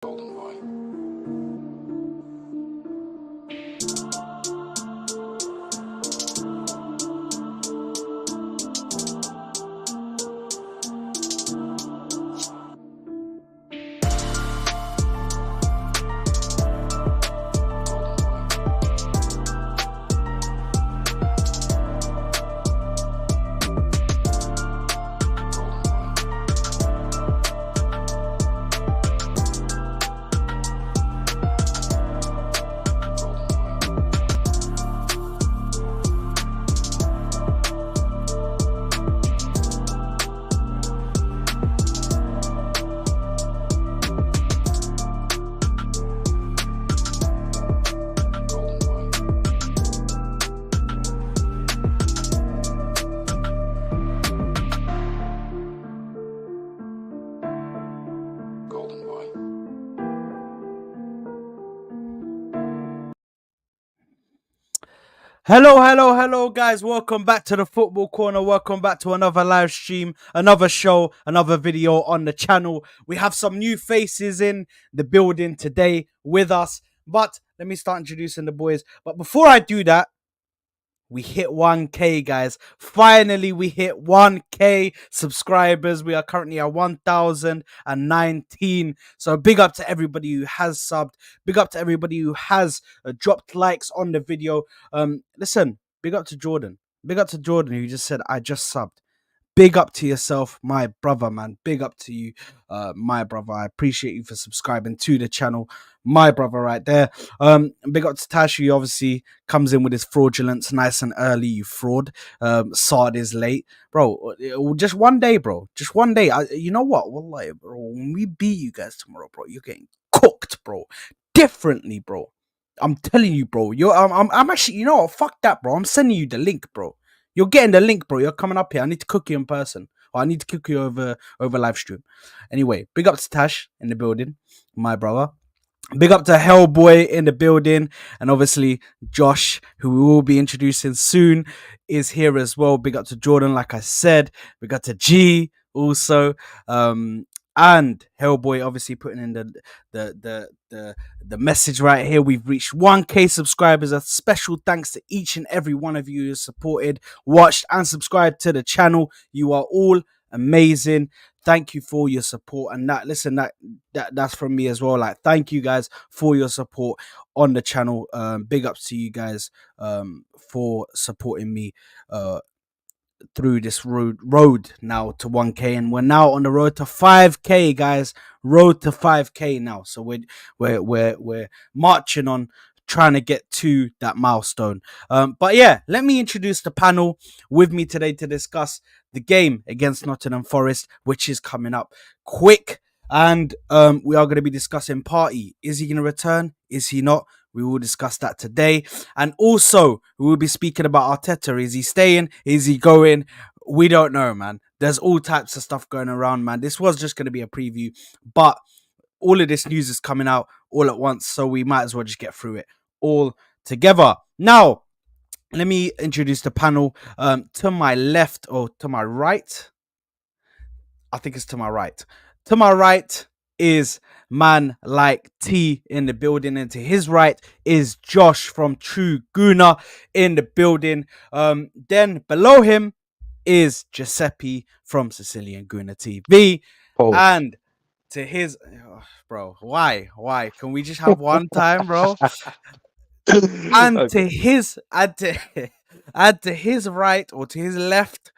Golden boy. Golden boy. Hello, guys. Welcome back to the Football Corner. Welcome back to another live stream, another show, another video on the channel. We have some new faces in the building today with us, but let me start introducing the boys. But before I do that, we hit 1K, guys. Finally, we hit 1K subscribers. We are currently at 1,019. So big up to everybody who has subbed. Big up to everybody who has dropped likes on the video. Listen, big up to Jordan. Big up to Jordan who just said, I just subbed. Big up to yourself, my brother, man. Big up to you, my brother. I appreciate you for subscribing to the channel, my brother, right there. Big up to Tash, who obviously comes in with his fraudulence nice and early. You fraud. Sard is late, bro. Just one day, bro. Just one day. You know what? Wallahi, bro. When we beat you guys tomorrow, bro, you're getting cooked, bro. Differently, bro. I'm telling you, bro. I'm actually. You know what? Fuck that, bro. I'm sending you the link, bro. You're getting the link, bro. You're coming up here. I need to cook you in person. Or I need to cook you over live stream. Anyway, big up to Tash in the building, my brother. Big up to Hellboy in the building. And obviously, Josh, who we will be introducing soon, is here as well. Big up to Jordan, like I said. Big up to G also. And Hellboy obviously putting in the message right here. We've reached 1K subscribers. A special thanks to each and every one of you who supported, watched, and subscribed to the channel. You are all amazing. Thank you for your support. And that's from me as well. Like, thank you guys for your support on the channel. Big ups to you guys for supporting me through this road now to 1K, and we're now on the road to 5K, guys. Road to 5K now. So we're marching on, trying to get to that milestone. But yeah, let me introduce the panel with me today to discuss the game against Nottingham Forest, which is coming up quick. And we are going to be discussing Partey. Is he going to return? Is he not? We will discuss that today. And also, we will be speaking about Ateta. Is he staying? Is he going? We don't know, man. There's all types of stuff going around, man. This was just going to be a preview, but all of this news is coming out all at once, so we might as well just get through it all together. Now, let me introduce the panel. To my left, or to my right, I think it's to my right. To my right is man like T in the building, and to his right is Josh from True Guna in the building. Then below him is Giuseppe from Sicilian Guna TV. Oh. And to his bro, why? Can we just have one time, bro? And Okay. to his right, or to his left,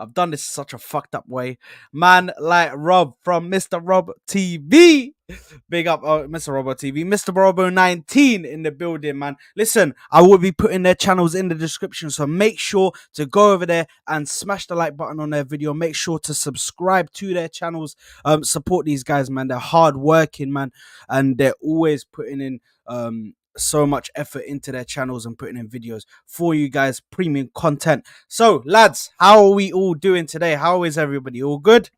I've done this such a fucked up way. Man like Rob from Mr. Rob TV. Big up, Mr. Robo TV. Mr. Robo 19 in the building, man. Listen, I will be putting their channels in the description, so make sure to go over there and smash the like button on their video. Make sure to subscribe to their channels. Support these guys, man. They're hard working, man, and they're always putting in so much effort into their channels and putting in videos for you guys, premium content. So lads, how are we all doing today? How is everybody? All good?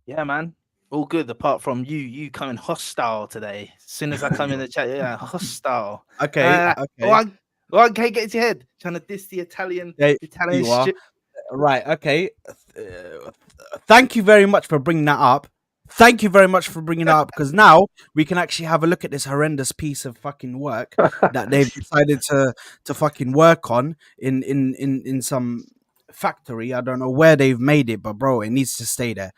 Yeah, man, all good apart from you coming hostile today. As soon as I come in the chat, yeah, hostile. Okay. Okay, get into your head, trying to diss the Italian You are. Right, okay. Thank you very much for bringing that up. Thank you very much for bringing it up, because now we can actually have a look at this horrendous piece of fucking work that they've decided to fucking work on in some factory. I don't know where they've made it, but bro, it needs to stay there.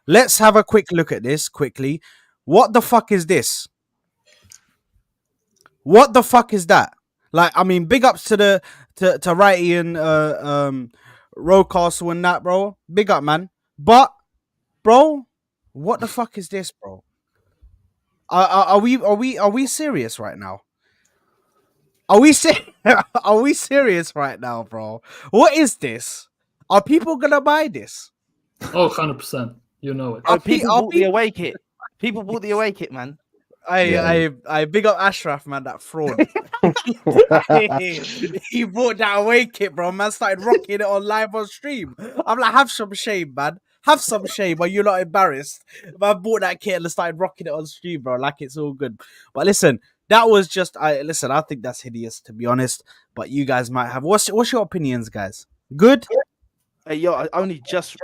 Let's have a quick look at this quickly. What the fuck is this? What the fuck is that? Like, I mean, big ups to the to Righty and Rocastle and that, bro. Big up, man. But, bro, what the fuck is this, bro? Are we serious right now? Are we are we serious right now, bro? What is this? Are people gonna buy this? Oh, 100%. You know it. Bro, people Are bought the away kit. People bought the away kit, man. I big up Ashraf, man, that fraud. He bought that away kit, bro. Man started rocking it on live on stream. I'm like, have some shame, man. Have some shame. Are you not embarrassed? Man bought that kit and started rocking it on stream, bro. Like it's all good. But listen, that was just I think that's hideous, to be honest. But you guys might have what's your opinions, guys? Good? Hey, yo, I only just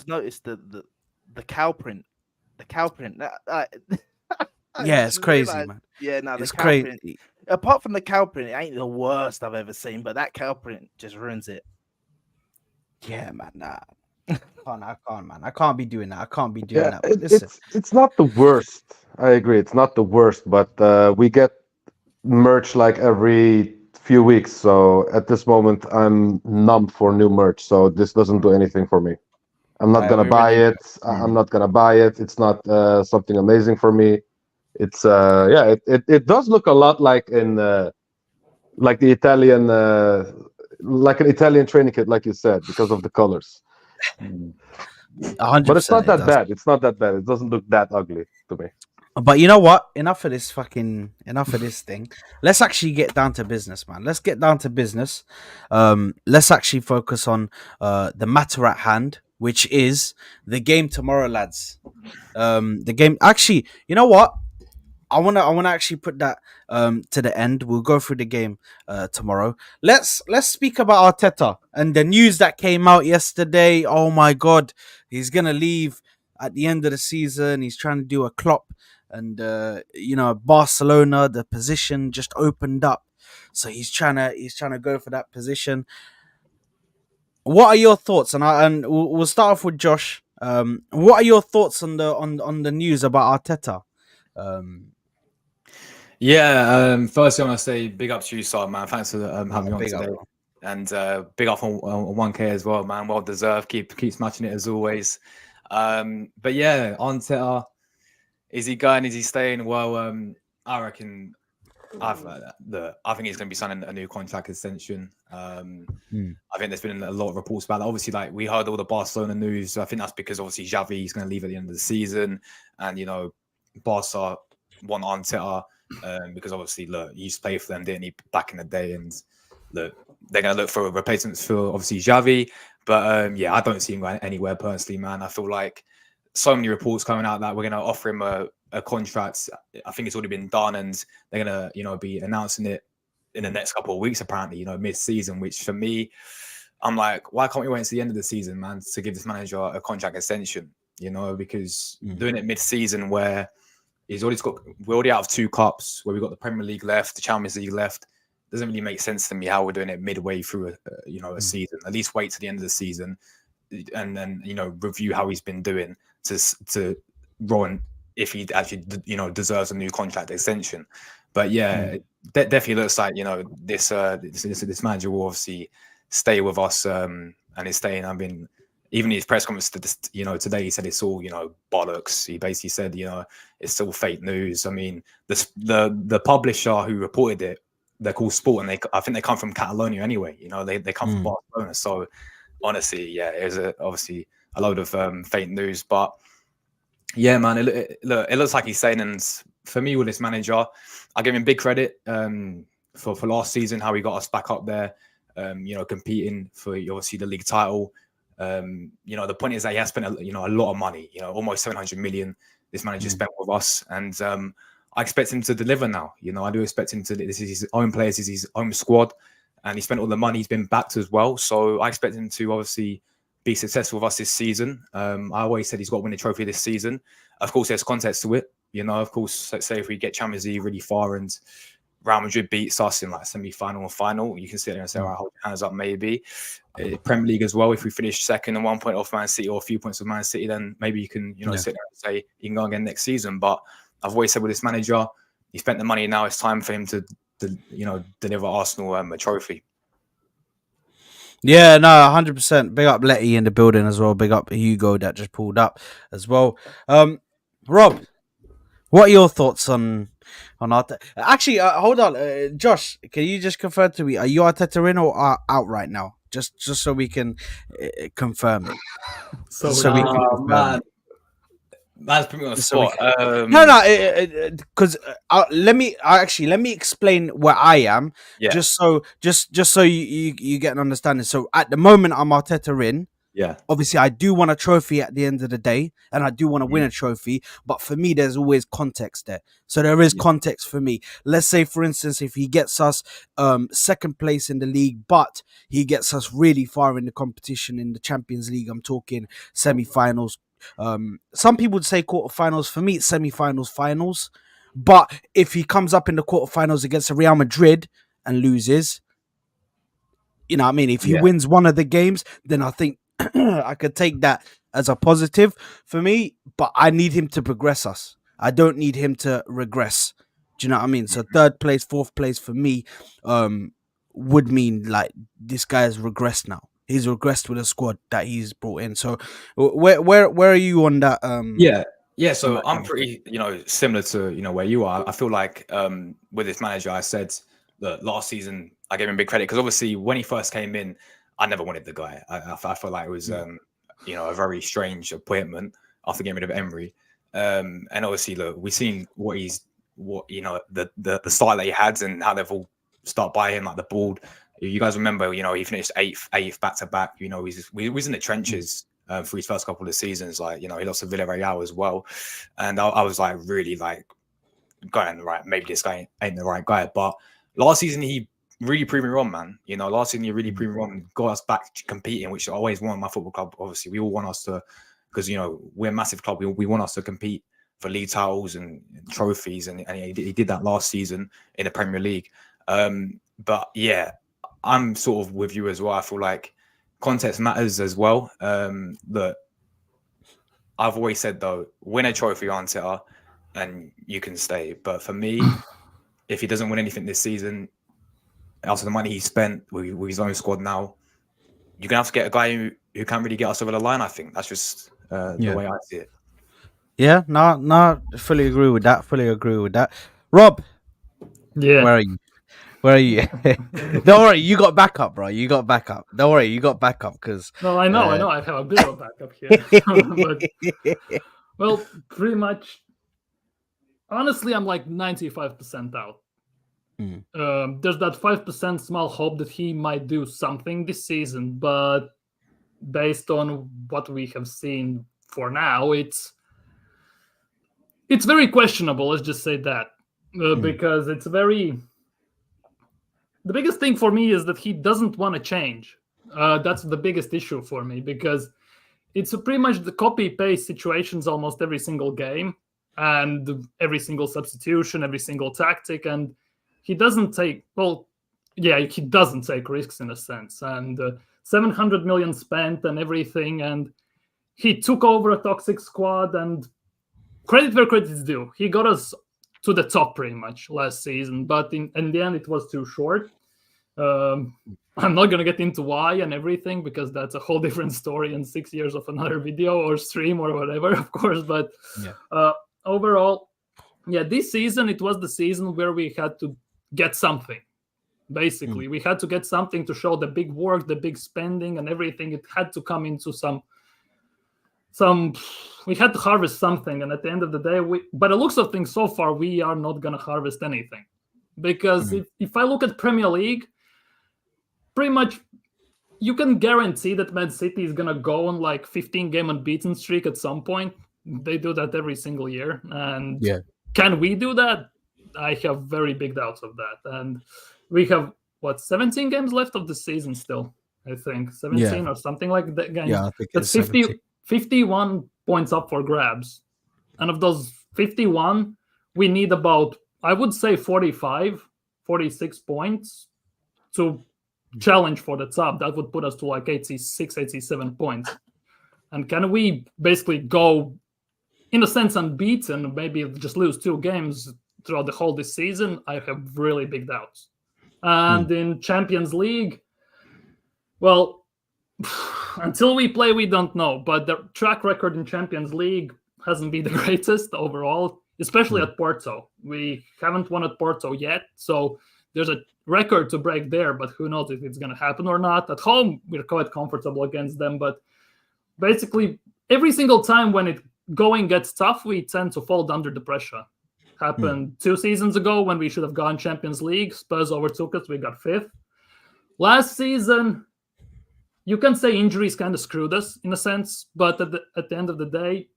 noticed the cow print. The cow print. I Yeah, it's just crazy, realised- man. Yeah, no, the It's cow print. crazy. Apart from the cow print, it ain't the worst I've ever seen, but that cow print just ruins it. Yeah, man. Nah. I can't, man. I can't be doing that. I can't be doing Yeah, that. But listen. it's not the worst. I agree, it's not the worst, but we get merch like every few weeks. So at this moment, I'm numb for new merch. So this doesn't do anything for me. I'm not gonna We buy really it. I'm not gonna buy it. It's not something amazing for me. It's yeah, it does look a lot like the Italian like an Italian training kit, like you said, because of the colors. 100% But it's not it that does. bad. It's not that bad. It doesn't look that ugly to me. But you know what? Enough of this thing. Let's actually get down to business, man. Let's get down to business. Let's actually focus on the matter at hand, which is the game tomorrow, lads. The game actually, you know what? I wanna actually put that to the end. We'll go through the game tomorrow. Let's speak about Arteta and the news that came out yesterday. Oh my god, he's gonna leave at the end of the season. He's trying to do a Klopp, and Barcelona, the position just opened up, so he's trying to go for that position. What are your thoughts? And we'll start off with Josh. What are your thoughts on the news about Arteta? Yeah, firstly, I want to say big up to you, Simon, man. Thanks for having me on big up, today. bro. And big up on 1K as well, man. Well deserved. Keep smashing it as always. But yeah, Arteta, is he going? Is he staying? Well, I reckon I think he's going to be signing a new contract extension. I think there's been a lot of reports about that. Obviously, like we heard all the Barcelona news. I think that's because obviously Xavi is going to leave at the end of the season, and Barca want Arteta because obviously, look, he used to play for them, didn't he, back in the day? And look, they're going to look for replacements for obviously Xavi. But yeah, I don't see him going anywhere personally, man. I feel like so many reports coming out that we're going to offer him a contract. I think it's already been done, and they're gonna, be announcing it in the next couple of weeks, apparently, mid-season. Which for me, I'm like, why can't we wait until the end of the season, man, to give this manager a contract extension? Because doing it mid-season where we're already out of 2 cups, where we've got the Premier League left, the Champions League left, doesn't really make sense to me how we're doing it midway through a season. At least wait to the end of the season, and then review how he's been doing to run if he actually deserves a new contract extension. But yeah, definitely looks like this manager will obviously stay with us and is staying. I mean, even in his press conference today, he said it's all bollocks. He basically said it's still fake news. I mean, the publisher who reported it, they're called Sport, and I think they come from Catalonia anyway. They come from Barcelona. So honestly, yeah, it was obviously a load of fake news. But yeah, man, it looks like he's saying. And for me, with this manager, I give him big credit for last season, how he got us back up there, competing for obviously the league title. The point is that he has spent a lot of money, almost 700 million. This manager spent with us, and I expect him to deliver now. I do expect him to. This is his own players, this is his own squad, and he spent all the money. He's been backed as well, so I expect him to obviously be successful with us this season. I always said he's got to win a trophy this season. Of course, there's context to it. You know, of course, let's say if we get Champions League really far and Real Madrid beats us in like semi-final or final, you can sit there and say, all right, hold your hands up, maybe. Premier League as well, if we finish second and 1 point off Man City or a few points of Man City, then maybe you can, you know, sit there and say you can go again next season. But I've always said with this manager, he spent the money, now it's time for him to you know, deliver Arsenal a trophy. Yeah, no, 100%. Big up Letty in the building as well. Big up Hugo that just pulled up as well. Rob, what are your thoughts on Arteta? Actually, hold on, Josh. Can you just confirm to me? Are you Arteta in or out right now? Just so we can confirm it. So we can confirm man. it. That's put me on the So we spot. No, because let me explain where I am. Yeah. Just so you get an understanding. So at the moment, I'm Arteta in. Yeah. Obviously, I do want a trophy at the end of the day, and I do want to win a trophy. But for me, there's always context there. So there is context for me. Let's say, for instance, if he gets us second place in the league, but he gets us really far in the competition in the Champions League, I'm talking semi-finals. Some people would say quarterfinals. For me, it's semi-finals, finals. But if he comes up in the quarterfinals against Real Madrid and loses, you know what I mean? If he wins one of the games, then I think I could take that as a positive for me. But I need him to progress us. I don't need him to regress. Do you know what I mean? So third place, fourth place for me would mean like this guy has regressed now. He's regressed with a squad that he's brought in. So where are you on that? Yeah. So I'm pretty, you know, similar to, you know, where you are. I feel like with this manager, I said that last season I gave him big credit because obviously when he first came in, I never wanted the guy. I felt like it was, you know, a very strange appointment after getting rid of Emery. And obviously, look, we've seen what you know, the style that he had and how they've all start by him, like the board. You guys remember, you know, he finished eighth back to back. You know, we was in the trenches for his first couple of seasons. Like, you know, he lost to Villarreal as well, and I was like really like going right. Maybe this guy ain't the right guy. But last season he really proved me wrong, man. You know, last season he really proved me wrong, got us back competing, which I always want my football club. Obviously, we all want us to, because you know we're a massive club. We want us to compete for league titles and trophies, and he did that last season in the Premier League. But yeah, I'm sort of with you as well. I feel like context matters as well. That I've always said though, win a trophy, Arteta, and you can stay. But for me, if he doesn't win anything this season, after the money he spent with his own squad now, you're gonna have to get a guy who can really get us over the line. I think that's just the way I see it. Yeah, no, fully agree with that. Rob, yeah, Where are you? Don't worry, you got backup, bro. You got backup. Don't worry, you got backup because. no, I know, I have a bit of a backup here. But, well, pretty much. Honestly, I'm like 95% out. There's that 5% small hope that he might do something this season, but based on what we have seen for now, it's very questionable. Let's just say that because it's very. The biggest thing for me is that he doesn't want to change. That's the biggest issue for me because it's pretty much the copy-paste situations almost every single game and every single substitution, every single tactic, and he doesn't take he doesn't take risks in a sense. And 700 million spent and everything, and he took over a toxic squad. And credit where credit is due, he got us to the top pretty much last season, but in the end it was too short. I'm not going to get into why and everything because that's a whole different story in 6 years of another video or stream or whatever, of course. But overall, this season it was the season where we had to get something. Basically, we had to get something to show the big work, the big spending and everything. It had to come into some we had to harvest something, and at the end of the day, by the looks of things so far, we are not going to harvest anything. Because if I look at Premier League, pretty much you can guarantee that Man City is going to go on like 15-game unbeaten streak at some point. They do that every single year. And can we do that? I have very big doubts of that. And we have, 17 games left of the season still? I think 17 or something like that. Games. Yeah, I think That's it's 50, 17. 51 points up for grabs. And of those 51, we need about, I would say 45, 46 points to challenge for the top. That would put us to like 86, 87 points. And can we basically go, in a sense, unbeaten, maybe just lose 2 games throughout the whole this season? I have really big doubts. And in Champions League, well, until we play, we don't know. But the track record in Champions League hasn't been the greatest overall, especially at Porto. We haven't won at Porto yet, so there's a record to break there, but who knows if it's going to happen or not. At home, we're quite comfortable against them, but basically, every single time when it going gets tough, we tend to fall under the pressure. Happened 2 seasons ago when we should have gone Champions League. Spurs overtook us. We got 5th. Last season, you can say injuries kind of screwed us in a sense, but at the end of the day,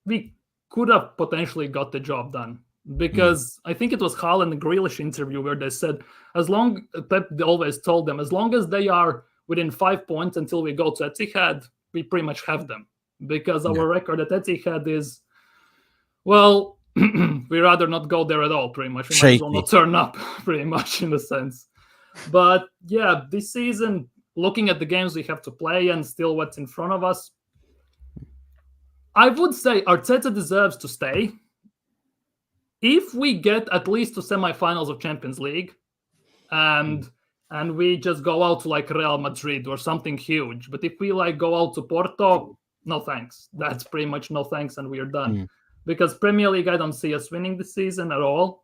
we could have potentially got the job done. Because I think it was Haaland and Grealish interview where they said, Pep always told them, as long as they are within 5 points until we go to Etihad, we pretty much have them. Because our record at Etihad is, well, we rather not go there at all, pretty much. We might as well not turn up, pretty much, in a sense. But yeah, this season, looking at the games we have to play and still what's in front of us, I would say Arteta deserves to stay. If we get at least to semifinals of Champions League and we just go out to like Real Madrid or something huge, but if we like go out to Porto, no thanks. That's pretty much no thanks, and we are done. Because Premier League, I don't see us winning this season at all.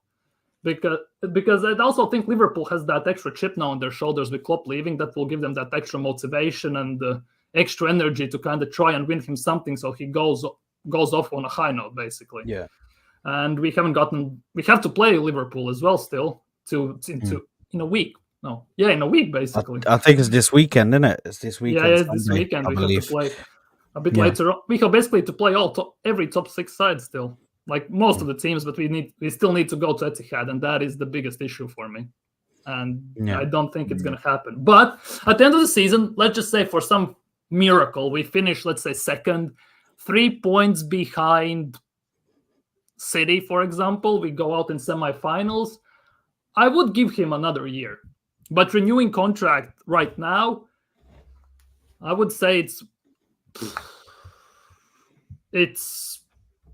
Because I also think Liverpool has that extra chip now on their shoulders with Klopp leaving that will give them that extra motivation and extra energy to kind of try and win him something, so he goes off on a high note, basically. Yeah. And we have to play Liverpool as well still in a week. No, yeah, in a week, basically. I think it's this weekend, isn't it? It's this weekend. Yeah, it's this weekend. We have to play a bit later on. We have basically to play every top 6 sides still, like most of the teams, but we still need to go to Etihad, and that is the biggest issue for me. And I don't think it's going to happen. But at the end of the season, let's just say for some miracle, we finish, let's say, second, 3 points behind City, for example. We go out in semifinals. I would give him another year. But renewing contract right now, I would say it's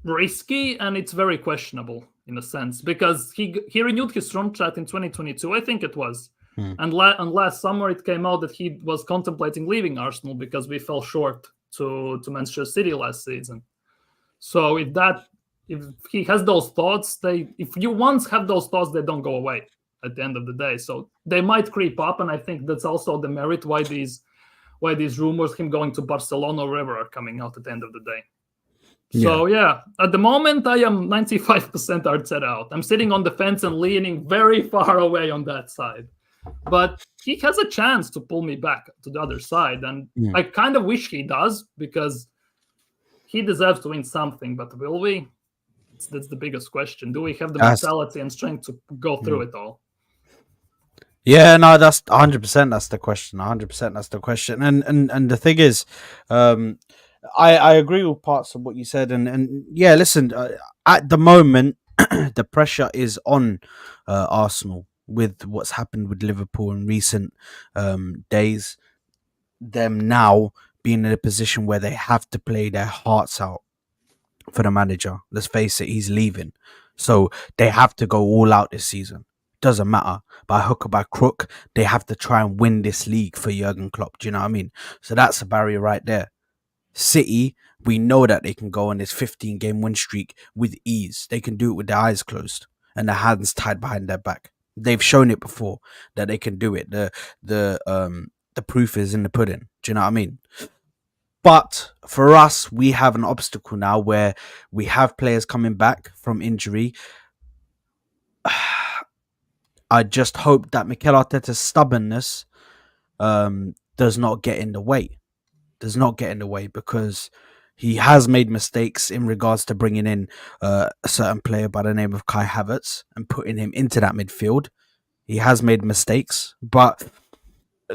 risky and it's very questionable in a sense, because he renewed his contract in 2022, I think it was. And last summer it came out that he was contemplating leaving Arsenal because we fell short to Manchester City last season. So if he has those thoughts, if you once have those thoughts, they don't go away at the end of the day. So they might creep up, and I think that's also the merit why these rumors him going to Barcelona or wherever are coming out at the end of the day. So yeah, at the moment I am 95% Arteta out. I'm sitting on the fence and leaning very far away on that side. But he has a chance to pull me back to the other side, and I kind of wish he does, because he deserves to win something. But will we? That's the biggest question. Do we have the mentality and strength to go through it all? Yeah, no, that's 100%. That's the question. 100%. That's the question. And the thing is, I agree with parts of what you said. And yeah, listen. At the moment, the pressure is on Arsenal with what's happened with Liverpool in recent days. Them now being in a position where they have to play their hearts out for the manager. Let's face it, he's leaving. So they have to go all out this season. Doesn't matter. By hook or by crook, they have to try and win this league for Jurgen Klopp. Do you know what I mean? So that's a barrier right there. City, we know that they can go on this 15-game win streak with ease. They can do it with their eyes closed and their hands tied behind their back. They've shown it before that they can do it. The proof is in the pudding. Do you know what I mean? But for us, we have an obstacle now where we have players coming back from injury. I just hope that Mikel Arteta's stubbornness does not get in the way. Does not get in the way, because he has made mistakes in regards to bringing in a certain player by the name of Kai Havertz and putting him into that midfield. He has made mistakes, but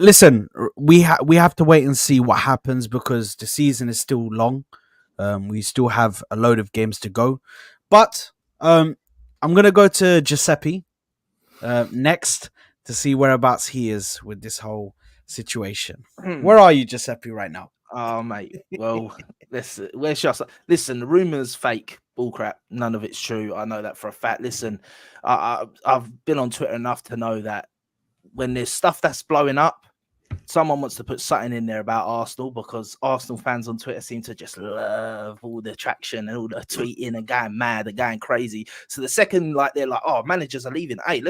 listen, we have to wait and see what happens because the season is still long. We still have a load of games to go, but I'm gonna go to Giuseppe next to see whereabouts he is with this whole situation. Where are you, Giuseppe, right now? Oh, mate. Well, listen, where's just listen, the rumors fake, bullcrap. None of it's true. I know that for a fact. Listen, I've been on Twitter enough to know that when there's stuff that's blowing up, someone wants to put something in there about Arsenal because Arsenal fans on Twitter seem to just love all the traction and all the tweeting and going mad and going crazy. So the second, like, they're like, oh, managers are leaving. Hey,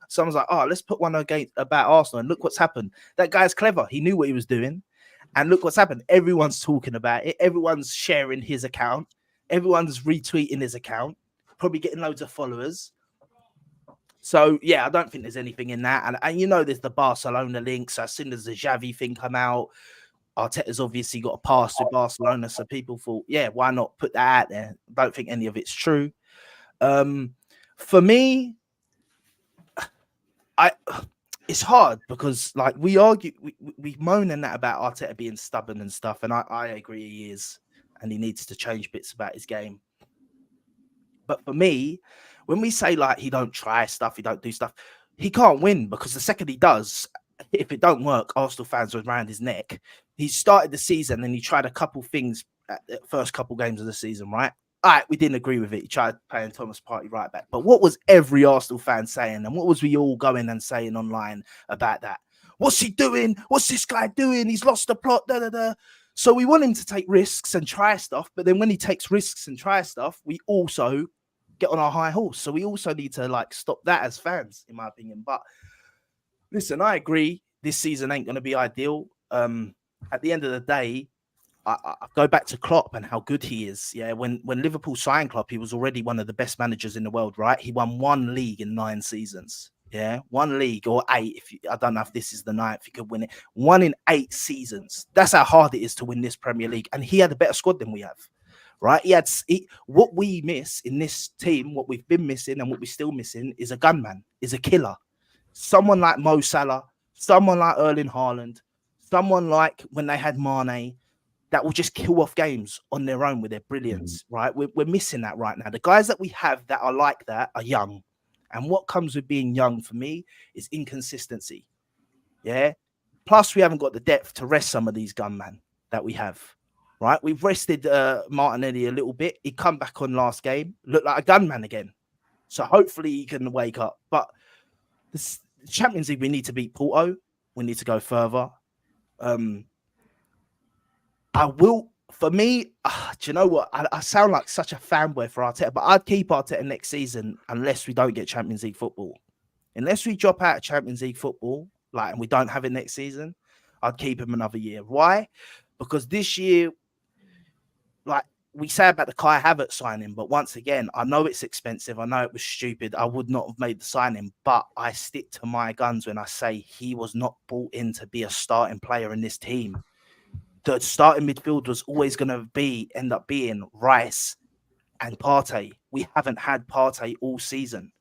someone's like, oh, let's put one against about Arsenal. And look what's happened. That guy's clever. He knew what he was doing. And look what's happened. Everyone's talking about it. Everyone's sharing his account. Everyone's retweeting his account. Probably getting loads of followers. So, yeah, I don't think there's anything in that. And you know, there's the Barcelona link. So as soon as the Xavi thing come out, Arteta's obviously got a pass with Barcelona. So people thought, yeah, why not put that out there? I don't think any of it's true. For me, it's hard because, like, we argue, we moan and that about Arteta being stubborn and stuff. And I agree he is. And he needs to change bits about his game. But for me, when we say, like, he don't try stuff, he don't do stuff, he can't win because the second he does, if it don't work, Arsenal fans are around his neck. He started the season and he tried a couple things at the first couple games of the season, right? All right, we didn't agree with it. He tried playing Thomas Partey right back. But what was every Arsenal fan saying? And what was we all going and saying online about that? What's he doing? What's this guy doing? He's lost the plot, da-da-da. So we want him to take risks and try stuff. But then when he takes risks and try stuff, we also get on our high horse. So we also need to, like, stop that as fans, in my opinion. But listen, I agree. This season ain't going to be ideal. At the end of the day, I go back to Klopp and how good he is. Yeah, when Liverpool signed Klopp, he was already one of the best managers in the world, right? He won 1 league in 9 seasons. Yeah, 1 league or 8. I don't know if this is the 9th, he could win it. 1 in 8 seasons. That's how hard it is to win this Premier League. And he had a better squad than we have, right? What we miss in this team, what we've been missing and what we're still missing is a gunman, is a killer. Someone like Mo Salah, someone like Erling Haaland, someone like when they had Mane, that will just kill off games on their own with their brilliance, right? We're missing that right now. The guys that we have that are like that are young. And what comes with being young for me is inconsistency. Yeah. Plus, we haven't got the depth to rest some of these gunmen that we have, right? We've rested Martinelli a little bit. He come back on last game, looked like a gunman again. So hopefully he can wake up. But the Champions League, we need to beat Porto. We need to go further. For me, do you know what? I sound like such a fanboy for Arteta, but I'd keep Arteta next season unless we don't get Champions League football. Unless we drop out of Champions League football, like, and we don't have it next season, I'd keep him another year. Why? Because this year, like we say about the Kai Havertz signing, but once again, I know it's expensive. I know it was stupid. I would not have made the signing, but I stick to my guns when I say he was not brought in to be a starting player in this team. The starting midfield was always going to end up being Rice and Partey. We haven't had Partey all season.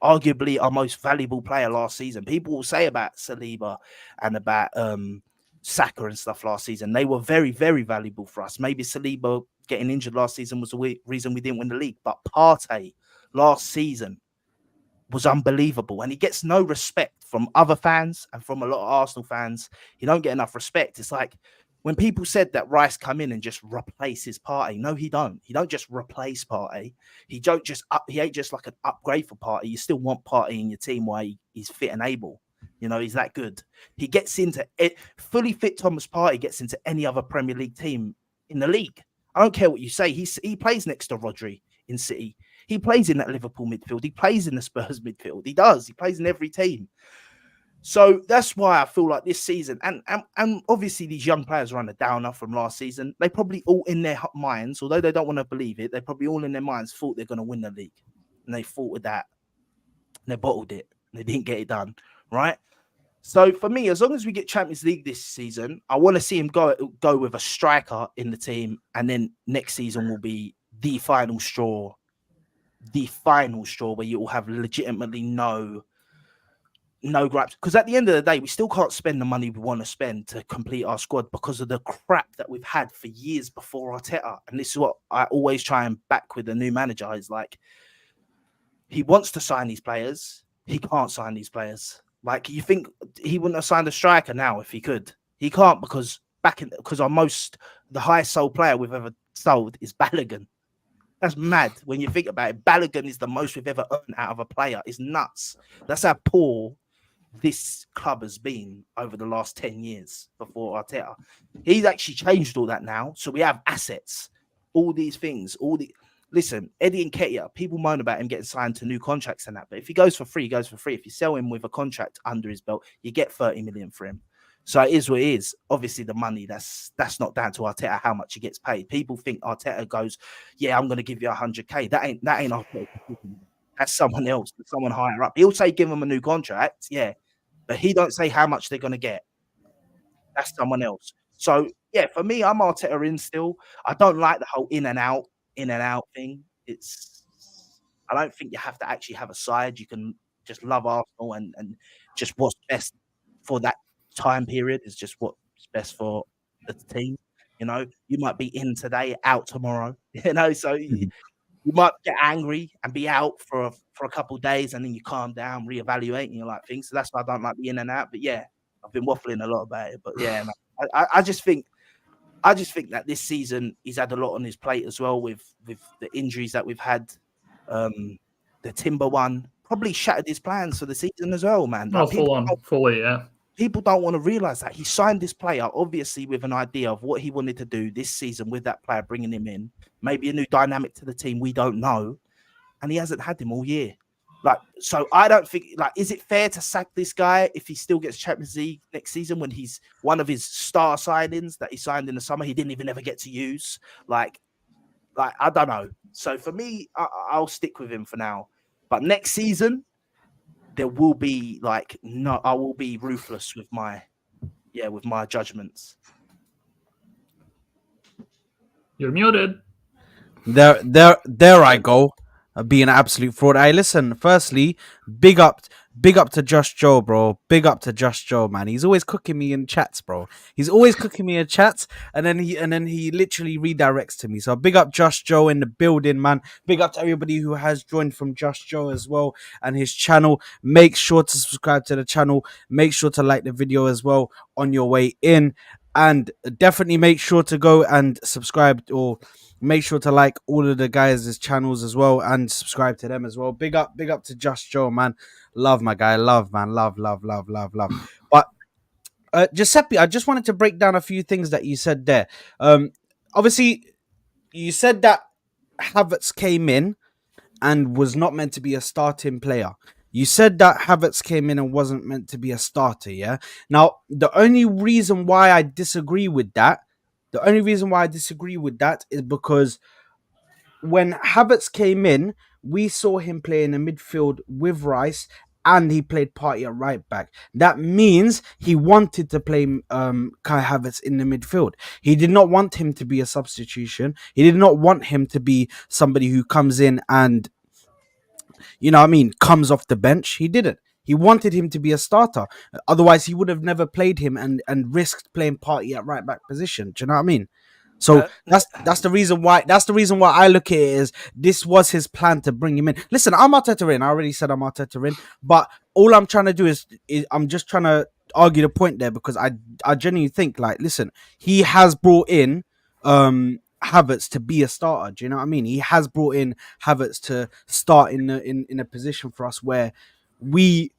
Arguably our most valuable player last season. People will say about Saliba and about Saka and stuff last season. They were very, very valuable for us. Maybe Saliba getting injured last season was the reason we didn't win the league. But Partey last season was unbelievable. And he gets no respect from other fans and from a lot of Arsenal fans. He don't get enough respect. It's like when people said that Rice come in and just replaces Partey. No, he don't. He don't just replace Partey. He ain't just like an upgrade for Partey. You still want Partey in your team while he's fit and able. You know, he's that good. He gets into it. Fully fit Thomas Partey gets into any other Premier League team in the league. I don't care what you say. He plays next to Rodri in City. He plays in that Liverpool midfield. He plays in the Spurs midfield. He does. He plays in every team. So that's why I feel like this season, and obviously these young players are on a downer from last season. They probably all in their minds, although they don't want to believe it, they probably all in their minds thought they're going to win the league. And they fought with that. And they bottled it. And they didn't get it done, right? So for me, as long as we get Champions League this season, I want to see him go with a striker in the team. And then next season will be the final straw where you will have legitimately no no gripes. Because at the end of the day, we still can't spend the money we want to spend to complete our squad because of the crap that we've had for years before Arteta. And this is what I always try and back with the new manager is like, he wants to sign these players. He can't sign these players. Like, you think he wouldn't have signed a striker now if he could? He can't because the highest sold player we've ever sold is Balogun. That's mad when you think about it. Balogun is the most we've ever earned out of a player. It's nuts. That's how poor this club has been over the last 10 years before Arteta. He's actually changed all that now. So we have assets, all these things, listen, Eddie Nketiah, people moan about him getting signed to new contracts and that, but if he goes for free, he goes for free. If you sell him with a contract under his belt, you get 30 million for him. So it is what it is. Obviously, the money, that's not down to Arteta, how much he gets paid. People think Arteta goes, yeah, I'm going to give you 100K. That ain't Arteta. That's someone else, someone higher up. He'll say give him a new contract, yeah, but he don't say how much they're going to get. That's someone else. So, yeah, for me, I'm Arteta in still. I don't like the whole in and out thing. I don't think you have to actually have a side. You can just love Arsenal and just what's best for that time period is just what's best for the team. You know, you might be in today, out tomorrow. You know, so you might get angry and be out for a couple of days, and then you calm down, reevaluate, and you're like things. So that's why I don't like the in and out. But yeah, I've been waffling a lot about it. But yeah, man, I just think that this season he's had a lot on his plate as well with the injuries that we've had. The Timber one probably shattered his plans for the season as well, man. Like, fully, yeah. People don't want to realize that he signed this player obviously with an idea of what he wanted to do this season with that player, bringing him in, maybe a new dynamic to the team. We don't know, and he hasn't had him all year. Like, so I don't think, like, is it fair to sack this guy if he still gets Champions League next season when he's one of his star signings that he signed in the summer he didn't even ever get to use? Like I don't know. So for me, I'll stick with him for now. But next season, there will be I will be ruthless with my judgments. You're muted. There I go. Being an absolute fraud. Hey, listen, firstly, big up to Just Joe, bro. Big up to Just Joe, man. He's always cooking me in chats, bro. He's always cooking me in chats, and then he literally redirects to me. So big up Just Joe in the building, man. Big up to everybody who has joined from Just Joe as well and his channel. Make sure to subscribe to the channel. Make sure to like the video as well on your way in. And definitely make sure to go and subscribe, or make sure to like all of the guys' channels as well and subscribe to them as well. Big up to Just Joe, man. Love, my guy. Love, man. Love. But Giuseppe, I just wanted to break down a few things that you said there. Obviously, you said that Havertz came in and was not meant to be a starting player. You said that Havertz came in and wasn't meant to be a starter, yeah? Now, the only reason why I disagree with that is because when Havertz came in, we saw him play in the midfield with Rice, and he played Partey at right back. That means he wanted to play Kai Havertz in the midfield. He did not want him to be a substitution. He did not want him to be somebody who comes in and, you know what I mean, comes off the bench. He didn't. He wanted him to be a starter. Otherwise, he would have never played him and risked playing Partey at right back position. Do you know what I mean? So that's the reason why. That's the reason why I look at it as this was his plan to bring him in. Listen, I'm Arteta in. I already said I'm Arteta in. But all I'm trying to do is I'm just trying to argue the point there, because I genuinely think, like, listen, he has brought in Havertz to be a starter. Do you know what I mean? He has brought in Havertz to start in a position for us where we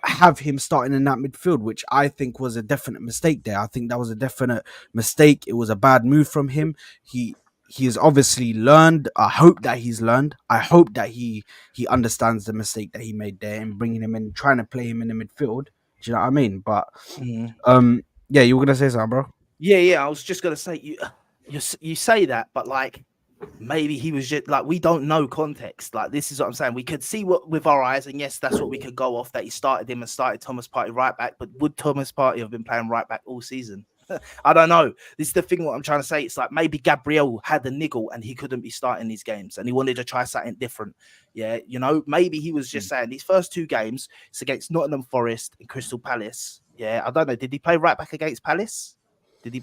have him starting in that midfield, which I think was a definite mistake there. I think that was a definite mistake. It was a bad move from him. He has obviously learned. I hope that he's learned. I hope that he understands the mistake that he made there in bringing him in, trying to play him in the midfield. Do you know what I mean? But yeah, you were gonna say something, bro? Yeah. I was just gonna say you say that, but like, maybe he was just like, we don't know context. Like, this is what I'm saying. We could see what with our eyes, and yes, that's what we could go off, that he started him and started Thomas Partey right back. But would Thomas Partey have been playing right back all season? I don't know. This is the thing. What I'm trying to say. It's like maybe Gabriel had a niggle and he couldn't be starting these games, and he wanted to try something different. Yeah, you know, maybe he was just saying these first 2 games, it's against Nottingham Forest and Crystal Palace. Yeah, I don't know. Did he play right back against Palace? Did he?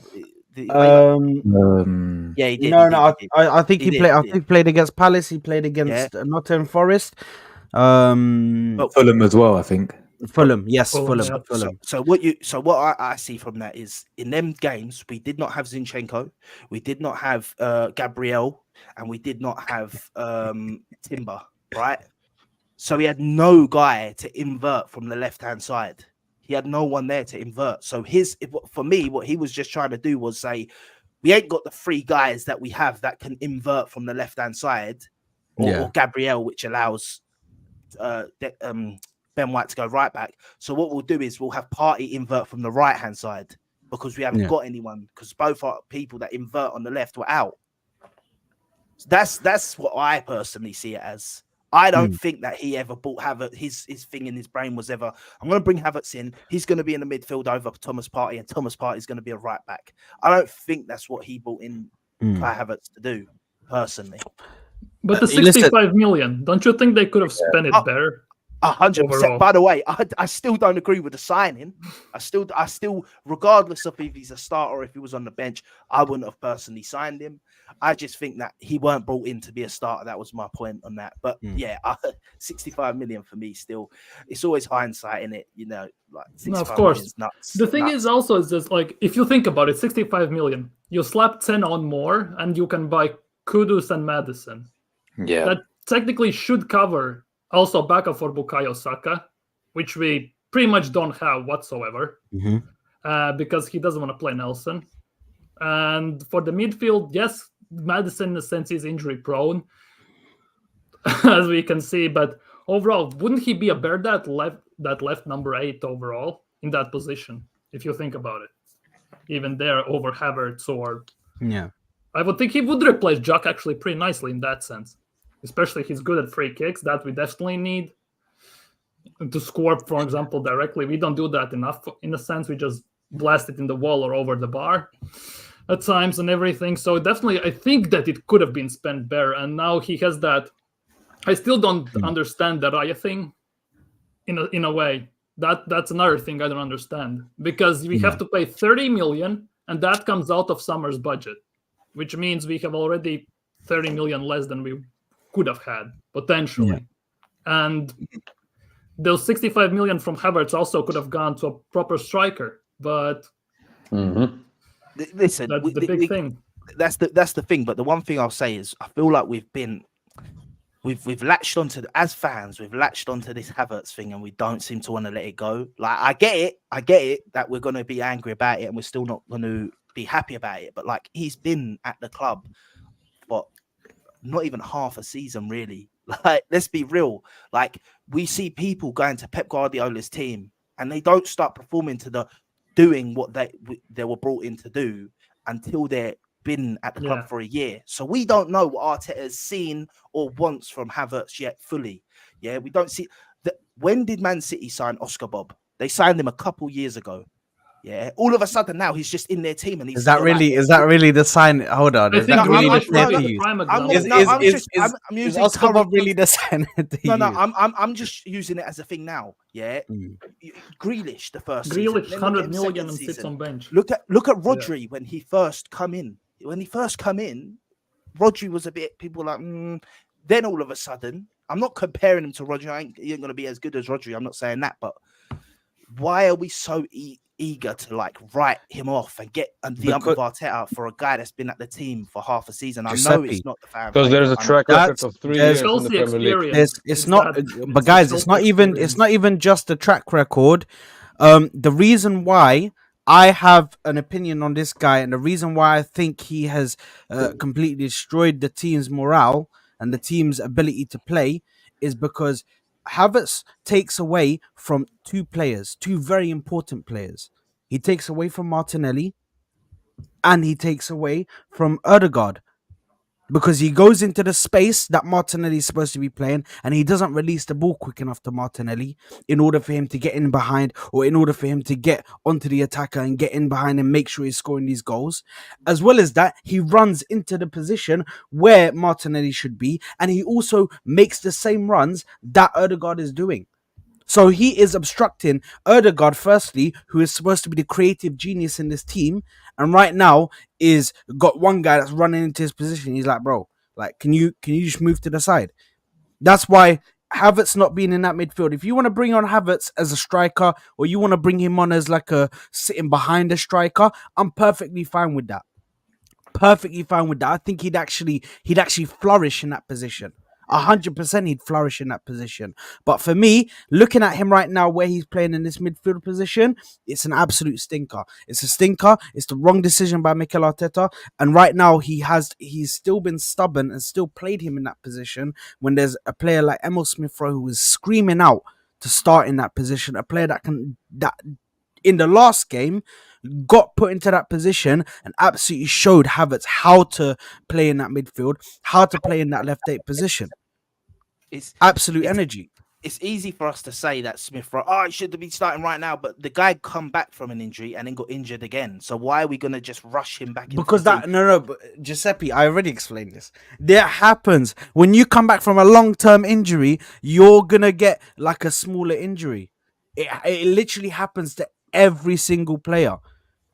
Did he play yeah, he did. No, He did, no, he did. I think he He played. did, I he think did. he played against Palace. He played against Nottingham Forest. But Fulham as well, I think. Fulham, yes, Fulham, Fulham, yeah. Fulham. So what I see from that is in them games we did not have Zinchenko, we did not have Gabriel, and we did not have Timber, right? So he had no guy to invert from the left hand side. He had no one there to invert. So for me, what he was just trying to do was say, we ain't got the 3 guys that we have that can invert from the left hand side, or Gabriel, which allows Ben White to go right back. So what we'll do is we'll have Partey invert from the right hand side because we haven't got anyone, because both our people that invert on the left were out. So that's what I personally see it as. I don't think that he ever bought Havertz. His thing in his brain was ever, I'm going to bring Havertz in. He's going to be in the midfield over Thomas Partey, and Thomas Partey is going to be a right back. I don't think that's what he bought in Kai Havertz to do, personally. But the 65 million, don't you think they could have spent it better? 100%. By the way, I still don't agree with the signing. I still, regardless of if he's a starter or if he was on the bench, I wouldn't have personally signed him. I just think that he weren't brought in to be a starter. That was my point on that. But yeah, 65 million for me still. It's always hindsight in it, you know. Like, no, of course. Nuts. The thing is also is just like, if you think about it, 65 million, you slap 10 on more, and you can buy Kudus and Madison. Yeah, that technically should cover also backup for Bukayo Saka, which we pretty much don't have whatsoever, because he doesn't want to play Nelson. And for the midfield, yes, Madison in a sense is injury prone, as we can see. But overall, wouldn't he be a bear that left number 8 overall in that position, if you think about it? Even there over Havertz or I would think he would replace Jack actually pretty nicely in that sense. Especially he's good at free kicks that we definitely need to score, for example, directly. We don't do that enough in a sense. We just blast it in the wall or over the bar at times and everything. So definitely, I think that it could have been spent better. And now he has that. I still don't understand the Raya thing in a way. That's another thing I don't understand, because we have to pay 30 million and that comes out of summer's budget, which means we have already 30 million less than we could have had potentially. And those 65 million from Havertz also could have gone to a proper striker, but listen, that's the big thing. That's the thing. But the one thing I'll say is I feel like we've latched onto, as fans, we've latched onto this Havertz thing and we don't seem to want to let it go. Like, I get it that we're going to be angry about it and we're still not going to be happy about it, but like, he's been at the club for not even half a season, really. Like, let's be real. Like, we see people going to Pep Guardiola's team and they don't start performing to doing what they were brought in to do until they're been at the club for a year. So we don't know what Arteta has seen or wants from Havertz yet fully. Yeah, we don't see that. When did Man City sign Oscar Bob? They signed him a couple years ago. Yeah, all of a sudden now he's just in their team, and he's is that really the sign? Hold on, is that really the sign to use? I'm using Oscar Bob really the sign to use? No, I'm just using it as a thing now. Yeah, Grealish the first Grealish season, 100 million and sits on bench. Look at Rodri when he first come in. When he first come in, Rodri was a bit, people were like, Then all of a sudden, I'm not comparing him to Rodri. He ain't going to be as good as Rodri. I'm not saying that, but why are we so eager to like write him off and get the ump of Arteta for a guy that's been at the team for half a season? I know it's not the fan because there's a track record of 3 years in the Premier League. It's not, but guys, it's not even just the track record. The reason why I have an opinion on this guy, and the reason why I think he has completely destroyed the team's morale and the team's ability to play, is because Havertz takes away from two very important players. He takes away from Martinelli and he takes away from Ødegaard. because he goes into the space that Martinelli is supposed to be playing and he doesn't release the ball quick enough to Martinelli in order for him to get in behind or in order for him to get onto the attacker and get in behind and make sure he's scoring these goals. As well as that, he runs into the position where Martinelli should be and he also makes the same runs that Ødegaard is doing. So he is obstructing Ødegaard, firstly, who is supposed to be the creative genius in this team, and right now is got one guy that's running into his position. He's like, bro, like, can you just move to the side? That's why Havertz not being in that midfield. If you want to bring on Havertz as a striker, or you want to bring him on as like a sitting behind a striker, I'm perfectly fine with that. Perfectly fine with that. I think he'd actually flourish in that position. 100% he'd flourish in that position. But for me, looking at him right now where he's playing in this midfield position, it's an absolute stinker. It's a stinker. It's the wrong decision by Mikel Arteta. And right now he's still been stubborn and still played him in that position when there's a player like Emil Smith-Rowe who is screaming out to start in that position. A player that in the last game got put into that position and absolutely showed Havertz how to play in that midfield, how to play in that left 8 position. It's absolute energy. It's easy for us to say that Smith-Rowe, he should be starting right now, but the guy come back from an injury and then got injured again. So why are we going to just rush him back? Because but Giuseppe, I already explained this. That happens when you come back from a long-term injury. You're gonna get like a smaller injury. It literally happens to every single player.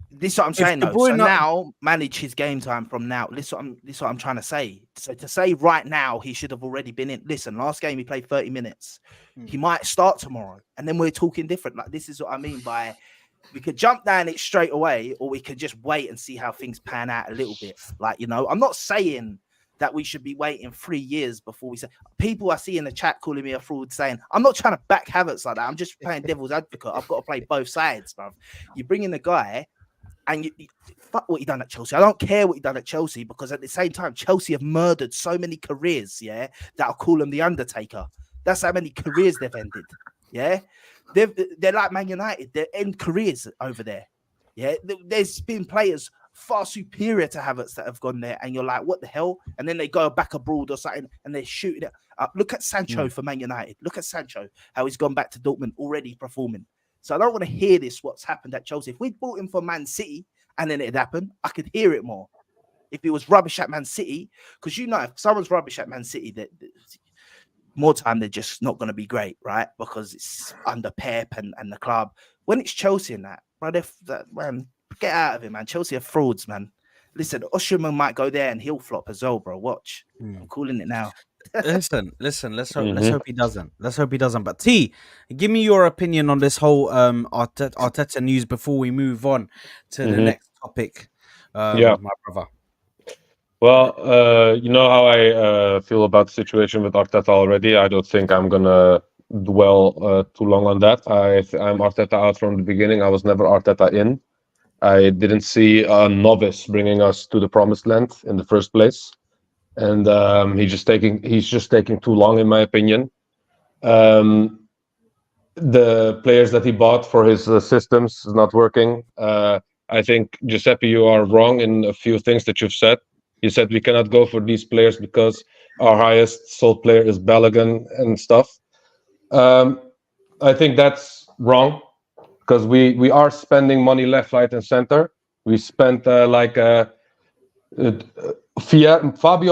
This is what I'm saying, though. So now manage his game time from now. This is what I'm trying to say. So to say right now he should have already been in. Listen, last game he played 30 minutes. He might start tomorrow, and then we're talking different. Like, this is what I mean by we could jump down it straight away, or we could just wait and see how things pan out a little bit. Like, you know, I'm not saying that we should be waiting 3 years before we say. People I see in the chat calling me a fraud, saying I'm not trying to back Havertz like that. I'm just playing devil's advocate. I've got to play both sides, bruv. You bring in a guy. And you fuck what he done at Chelsea. I don't care what he done at Chelsea, because at the same time, Chelsea have murdered so many careers, yeah, that I'll call them the Undertaker. That's how many careers they've ended, yeah. They're like Man United. They end careers over there, yeah. There's been players far superior to Havertz that have gone there, and you're like, what the hell? And then they go back abroad or something, and they're shooting it up. Look at Sancho for Man United. Look at Sancho, how he's gone back to Dortmund already performing. So I don't want to hear what's happened at Chelsea. If we'd bought him for Man City and then it happened, I could hear it more. If he was rubbish at Man City, because you know, if someone's rubbish at Man City, that more time they're just not going to be great, right? Because it's under Pep and the club. When it's Chelsea and that, man, get out of it, man. Chelsea are frauds, man. Listen, Osimhen might go there and he'll flop as well, bro. Watch. I'm calling it now. Listen. Let's hope he doesn't. Let's hope he doesn't. But T, give me your opinion on this whole Arteta news before we move on to the next topic. My brother. Well, you know how I feel about the situation with Arteta already. I don't think I'm gonna dwell too long on that. I'm Arteta out from the beginning. I was never Arteta in. I didn't see a novice bringing us to the promised land in the first place. And he's just taking too long, in my opinion. The players that he bought for his systems is not working. I think, Giuseppe, you are wrong in a few things that you've said. You said we cannot go for these players because our highest sold player is Balogun and stuff. I think that's wrong, because we are spending money left, right, and center. We spent Fabio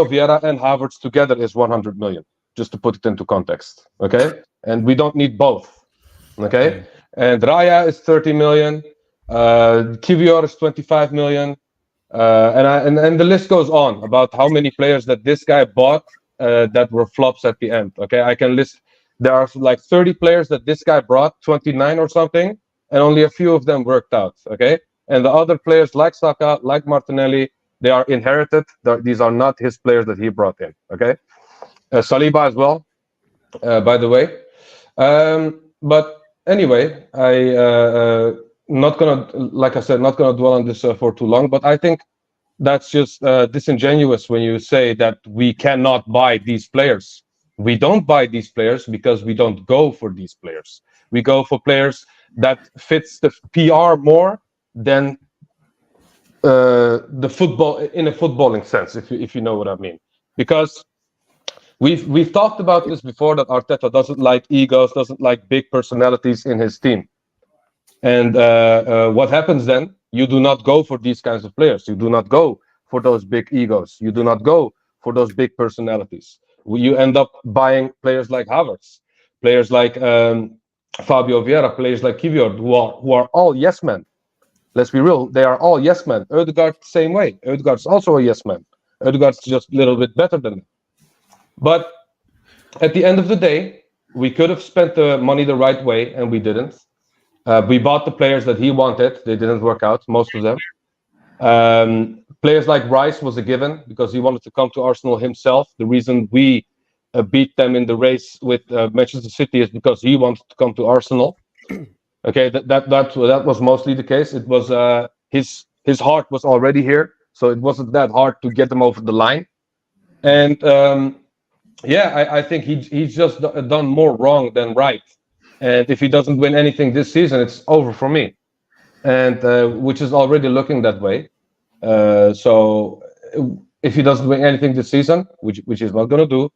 Vieira and Havertz together is 100 million, just to put it into context, okay? And we don't need both, okay? And Raya is 30 million, Kivior is 25 million, and the list goes on about how many players that this guy bought that were flops at the end, okay? I can list, there are like 30 players that this guy brought, 29 or something, and only a few of them worked out, okay? And the other players like Saka, like Martinelli, they are inherited. These are not his players that he brought in. Okay, Saliba as well, by the way. But anyway, not gonna, like I said, not gonna dwell on this for too long. But I think that's just disingenuous when you say that we cannot buy these players. We don't buy these players because we don't go for these players. We go for players that fits the PR more than the football, in a footballing sense, if you know what I mean. because we've talked about this before, that Arteta doesn't like egos, doesn't like big personalities in his team. And what happens then? You do not go for these kinds of players. You do not go for those big egos. You do not go for those big personalities. You end up buying players like Havertz, players like Fabio Vieira, players like Kivior, who are all yes men. Let's be real, they are all yes men. Ødegaard, same way. Ødegaard's also a yes man. Ødegaard's just a little bit better than him. But at the end of the day, we could have spent the money the right way, and we didn't. We bought the players that he wanted. They didn't work out, most of them. Players like Rice was a given because he wanted to come to Arsenal himself. The reason we beat them in the race with Manchester City is because he wanted to come to Arsenal. Okay, that was mostly the case. It was his heart was already here, so it wasn't that hard to get him over the line. And I think he's just done more wrong than right. And if he doesn't win anything this season, it's over for me. And which is already looking that way. So if he doesn't win anything this season, which he's not going to do,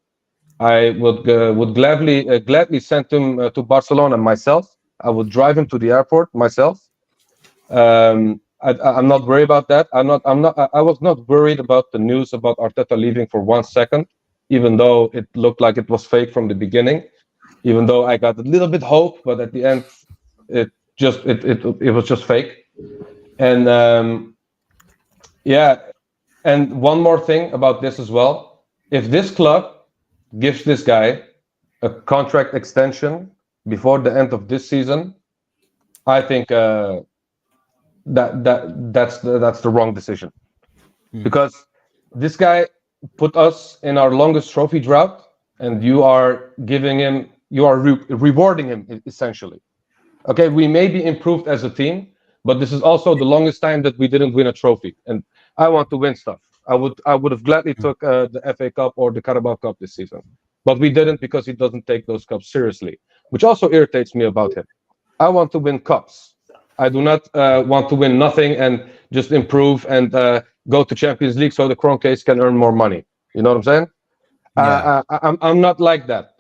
I would gladly send him to Barcelona myself. I would drive him to the airport myself. I'm not worried about that. I was not worried about the news about Arteta leaving for 1 second, even though it looked like it was fake from the beginning. Even though I got a little bit hope, but at the end, it was just fake. And and one more thing about this as well: if this club gives this guy a contract extension before the end of this season, I think that's the wrong decision, because this guy put us in our longest trophy drought, and you are rewarding him essentially. Okay, we may be improved as a team, but this is also the longest time that we didn't win a trophy, and I want to win stuff. I would have gladly took the FA Cup or the Carabao Cup this season, but we didn't because he doesn't take those cups seriously, which also irritates me about him. I want to win cups. I do not want to win nothing and just improve and go to Champions League so the Crown Case can earn more money. You know what I'm saying? Yeah. I'm not like that.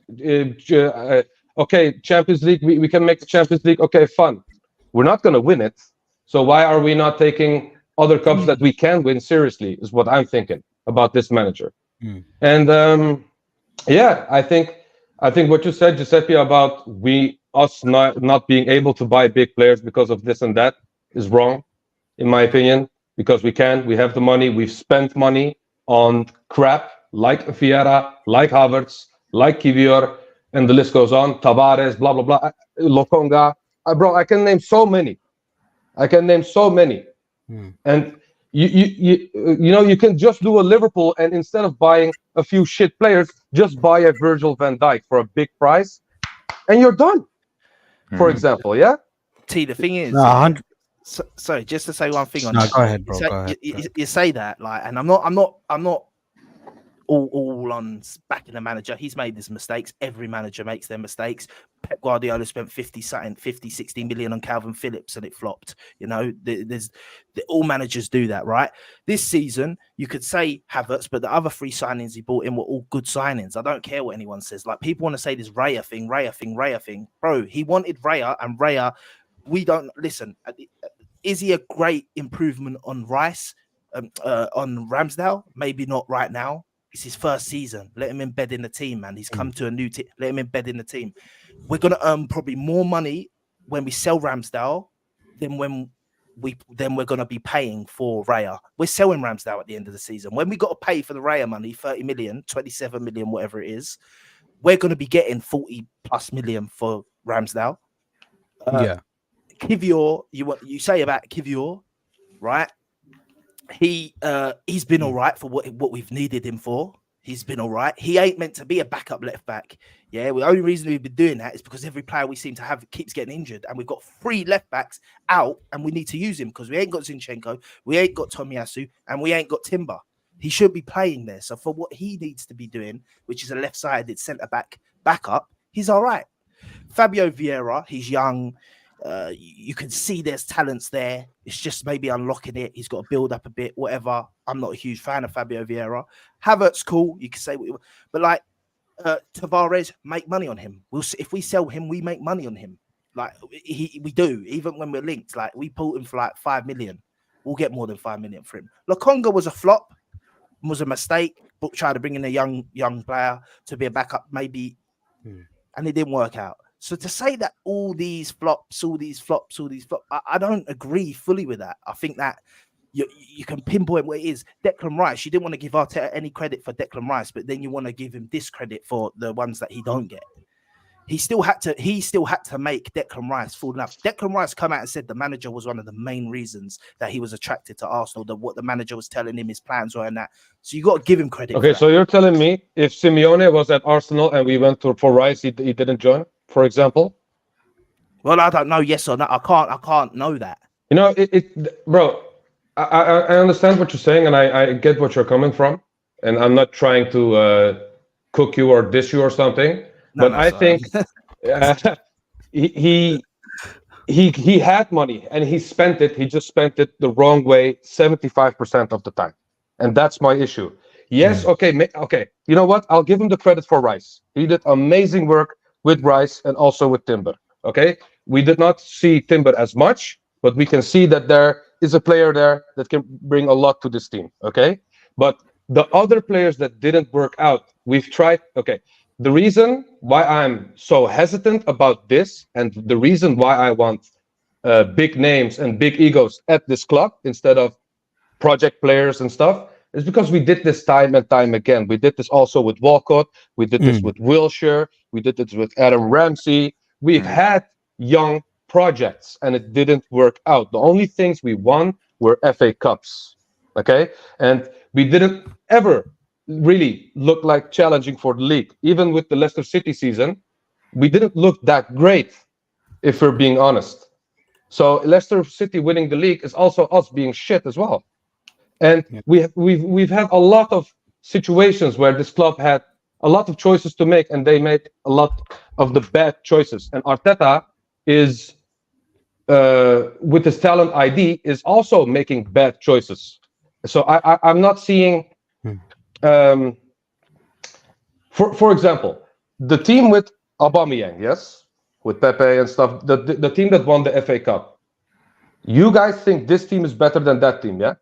Okay, Champions League, we can make the Champions League. Okay, fun. We're not going to win it. So why are we not taking other cups that we can win seriously, is what I'm thinking about this manager. And I think what you said, Giuseppe, about us not being able to buy big players because of this and that is wrong, in my opinion, because we have the money. We've spent money on crap like Vieira, like Havertz, like Kivior, and the list goes on. Tavares, blah, blah, blah. Lokonga. Bro, I can name so many. And you can just do a Liverpool, and instead of buying a few shit players, just buy a Virgil van Dijk for a big price, and you're done. For example, yeah. T, the thing is, No, sorry, just to say one thing on no, that. go ahead, bro. So Go ahead. you say that, like, and I'm not all on backing the manager. He's made his mistakes. Every manager makes their mistakes. Pep Guardiola spent 60 million on Calvin Phillips and it flopped. You know, all managers do that, right? This season, you could say Havertz, but the other 3 signings he brought in were all good signings. I don't care what anyone says. Like, people want to say this Raya thing. Bro, he wanted Raya, and Raya, we don't listen. Is he a great improvement on Rice, on Ramsdale? Maybe not right now. It's his first season. Let him embed in the team, man. He's come to a new team. Let him embed in the team. We're going to earn probably more money when we sell Ramsdale than when we're going to be paying for Raya. We're selling Ramsdale at the end of the season. When we got to pay for the Raya money, 30 million, 27 million, whatever it is, we're going to be getting 40 plus million for Ramsdale. Kivior, you say about Kivior, right? He's been all right for what we've needed him for. He's been all right. He ain't meant to be a backup left back. Yeah, the only reason we've been doing that is because every player we seem to have keeps getting injured, and we've got 3 left backs out, and we need to use him because we ain't got Zinchenko, we ain't got Tomiyasu, and we ain't got Timber. He should be playing there. So for what he needs to be doing, which is a left-sided centre back backup, he's all right. Fabio Vieira, he's young. You can see there's talents there. It's just maybe unlocking it. He's got to build up a bit, whatever. I'm not a huge fan of Fabio Vieira. Havertz, cool. You can say what you want. But like Tavares, make money on him. We'll see. If we sell him, we make money on him. Like we do. Even when we're linked, like we bought him for like 5 million. We'll get more than 5 million for him. Lokonga was a flop, was a mistake. But tried to bring in a young player to be a backup, maybe, and it didn't work out. So to say that all these flops, I don't agree fully with that. I think that you can pinpoint what it is. Declan Rice, you didn't want to give Arteta any credit for Declan Rice, but then you want to give him discredit for the ones that he don't get. He still had to make Declan Rice fall in love. Declan Rice come out and said the manager was one of the main reasons that he was attracted to Arsenal, that what the manager was telling him his plans were and that. So you got to give him credit. Okay, so you're telling me if Simeone was at Arsenal and we went for Rice, he didn't join, for example? Well, I don't know, yes or no. I can't know that. You know, bro, I understand what you're saying and I get what you're coming from. And I'm not trying to cook you or dish you or something. But I think he had money and he spent it. He just spent it the wrong way 75% of the time. And that's my issue. Yes, okay. You know what? I'll give him the credit for Rice. He did amazing work with Rice and also with Timber. Okay? We did not see Timber as much, but we can see that there is a player there that can bring a lot to this team. Okay? But the other players that didn't work out, we've tried. Okay. The reason why I'm so hesitant about this and the reason why I want big names and big egos at this club instead of project players and stuff is because we did this time and time again. We did this also with Walcott. We did this with Wilshere. We did this with Adam Ramsey. We've had young projects and it didn't work out. The only things we won were FA Cups. Okay? And we didn't ever really look like challenging for the league. Even with the Leicester City season, we didn't look that great, if we're being honest. So Leicester City winning the league is also us being shit as well. And we've had a lot of situations where this club had a lot of choices to make, and they made a lot of the bad choices. And Arteta is, with his talent ID, is also making bad choices. So I'm not seeing. For example, the team with Aubameyang, yes, with Pepe and stuff, the team that won the FA Cup. You guys think this team is better than that team, yeah?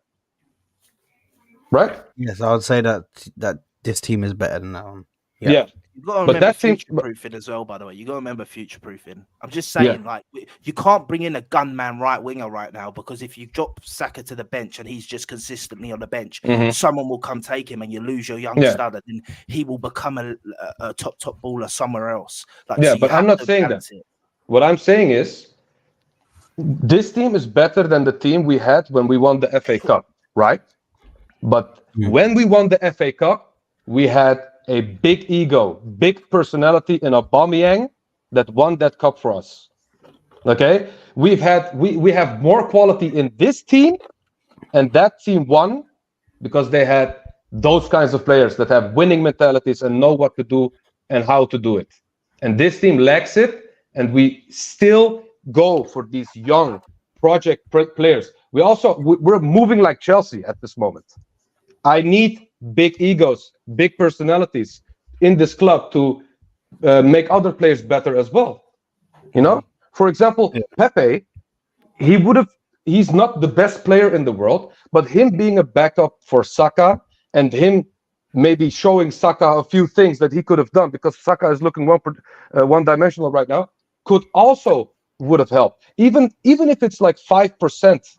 Right? Yes, I would say that this team is better than that one. Yeah. You got to But remember that thing- future-proofing as well, by the way. You got to remember future-proofing. I'm just saying, like, you can't bring in a gunman right winger right now because if you drop Saka to the bench and he's just consistently on the bench, someone will come take him and you lose your young stud and he will become a top baller somewhere else. Like, Yeah, so but I'm not saying that. What I'm saying is this team is better than the team we had when we won the FA Cup, right? But when we won the FA Cup, we had a big ego, big personality in Aubameyang that won that cup for us. Okay, we have more quality in this team, and that team won because they had those kinds of players that have winning mentalities and know what to do and how to do it. And this team lacks it, and we still go for these young project players. We're moving like Chelsea at this moment. I need big egos, big personalities in this club to make other players better as well. You know, for example, Pepe, he's not the best player in the world, but him being a backup for Saka and him maybe showing Saka a few things that he could have done because Saka is looking one-dimensional right now, would have helped. Even if it's like 5%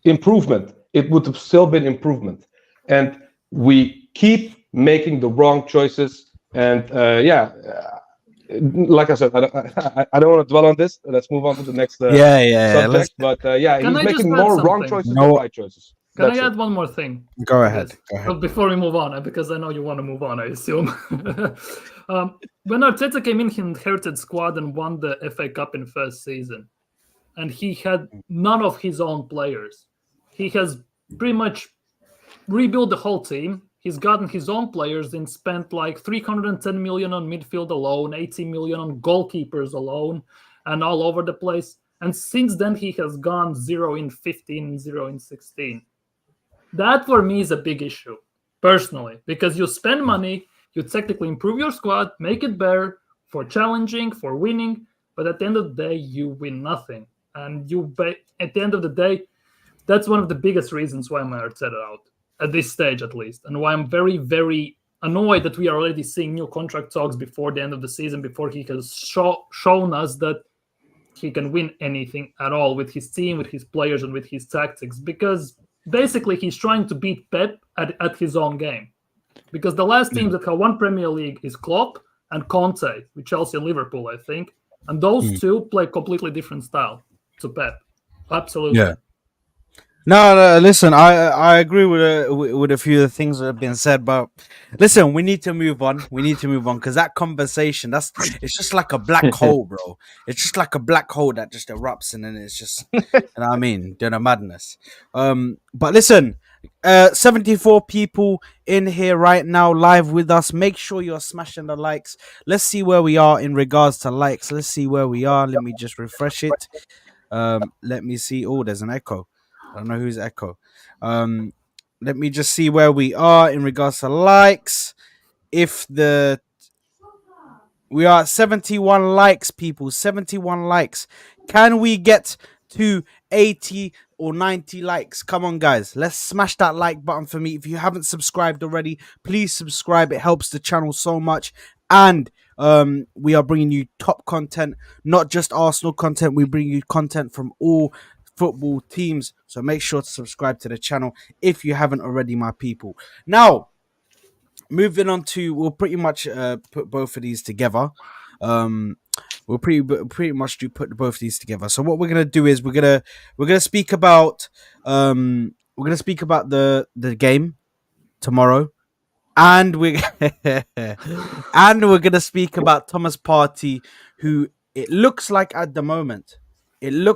improvement, it would have still been improvement. And we keep making the wrong choices. And like I said, I don't want to dwell on this. Let's move on to the next subject. But he's making more wrong choices than right choices. Can I add one more thing? Go ahead. Before we move on, because I know you want to move on, I assume. When Arteta came in, he inherited squad and won the FA Cup in first season. And he had none of his own players. He has pretty much rebuilt the whole team. He's gotten his own players and spent like 310 million on midfield alone, 80 million on goalkeepers alone, and all over the place. And since then, he has gone 0 in 15, 0 in 16. That for me is a big issue, personally, because you spend money, you technically improve your squad, make it better for challenging, for winning, but at the end of the day, you win nothing. And at the end of the day, that's one of the biggest reasons why I'm Arteta out, at this stage at least, and why I'm very, very annoyed that we are already seeing new contract talks before the end of the season, before he has shown us that he can win anything at all with his team, with his players, and with his tactics. Because basically, he's trying to beat Pep at his own game. Because the last teams that have won Premier League is Klopp and Conte, with Chelsea and Liverpool, I think. And those two play completely different style to Pep. Absolutely. Yeah. No, listen, I agree with a few of the things that have been said, but listen, we need to move on. We need to move on because that conversation, it's just like a black hole, bro. It's just like a black hole that just erupts and then it's just, you know what I mean, doing a madness. But listen, 74 people in here right now, live with us. Make sure you're smashing the likes. Let's see where we are in regards to likes. Let's see where we are. Let me just refresh it. Let me see. Oh, there's an echo. I don't know who's echo. Let me just see where we are in regards to likes. We are at 71 likes, people. 71 likes. Can we get to 80 or 90 likes? Come on, guys. Let's smash that like button for me. If you haven't subscribed already, please subscribe. It helps the channel so much. And we are bringing you top content, not just Arsenal content. We bring you content from all football teams. So make sure to subscribe to the channel if you haven't already, my people. Now, moving on to, we'll pretty much put both of these together. We'll pretty much put both of these together. So what we're gonna do is we're gonna speak about the game tomorrow, and we're gonna speak about Thomas Partey, who it looks like at the moment. Thomas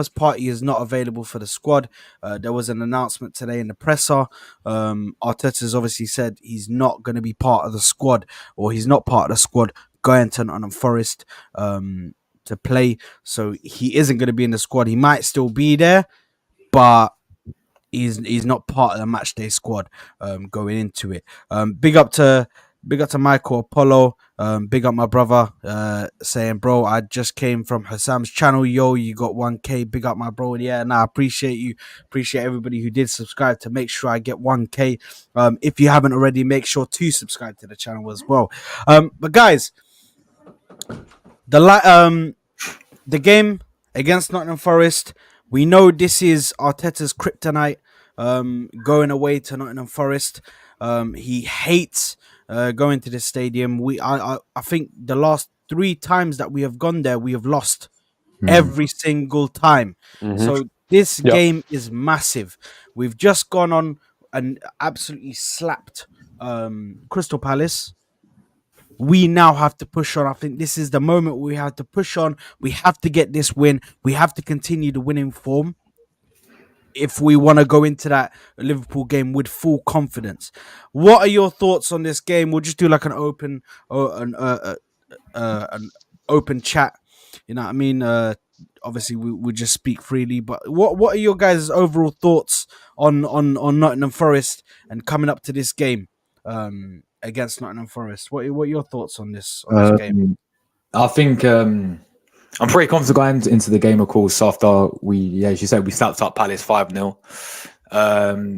Partey is not available for the squad. There was an announcement today in the presser. Arteta's obviously said he's not going to be part of the squad, or he's not part of the squad going to Nottingham Forest to play. So he isn't going to be in the squad. He might still be there, but he's not part of the match day squad going into it. Big up to Michael Apollo. Big up my brother, saying, bro, I just came from Hassam's channel. Yo, you got 1K. Big up my bro. Yeah, I appreciate you. Appreciate everybody who did subscribe to make sure I get 1K. If you haven't already, make sure to subscribe to the channel as well. But guys, the game against Nottingham Forest, we know this is Arteta's kryptonite. Going away to Nottingham Forest, he hates going to the stadium. I think the last 3 times that we have gone there, we have lost every single time. So this game is massive. We've just gone on and absolutely slapped Crystal Palace. We now have to push on. I think this is the moment we have to push on. We have to get this win. We have to continue the winning form if we want to go into that Liverpool game with full confidence. What are your thoughts on this game? We'll just do like an open chat. You know what I mean? Obviously, we just speak freely. But what are your guys' overall thoughts on Nottingham Forest and coming up to this game against Nottingham Forest? What are your thoughts on this game? I think I'm pretty confident going into the game, of course, after as you said, we slapped up Palace 5-0.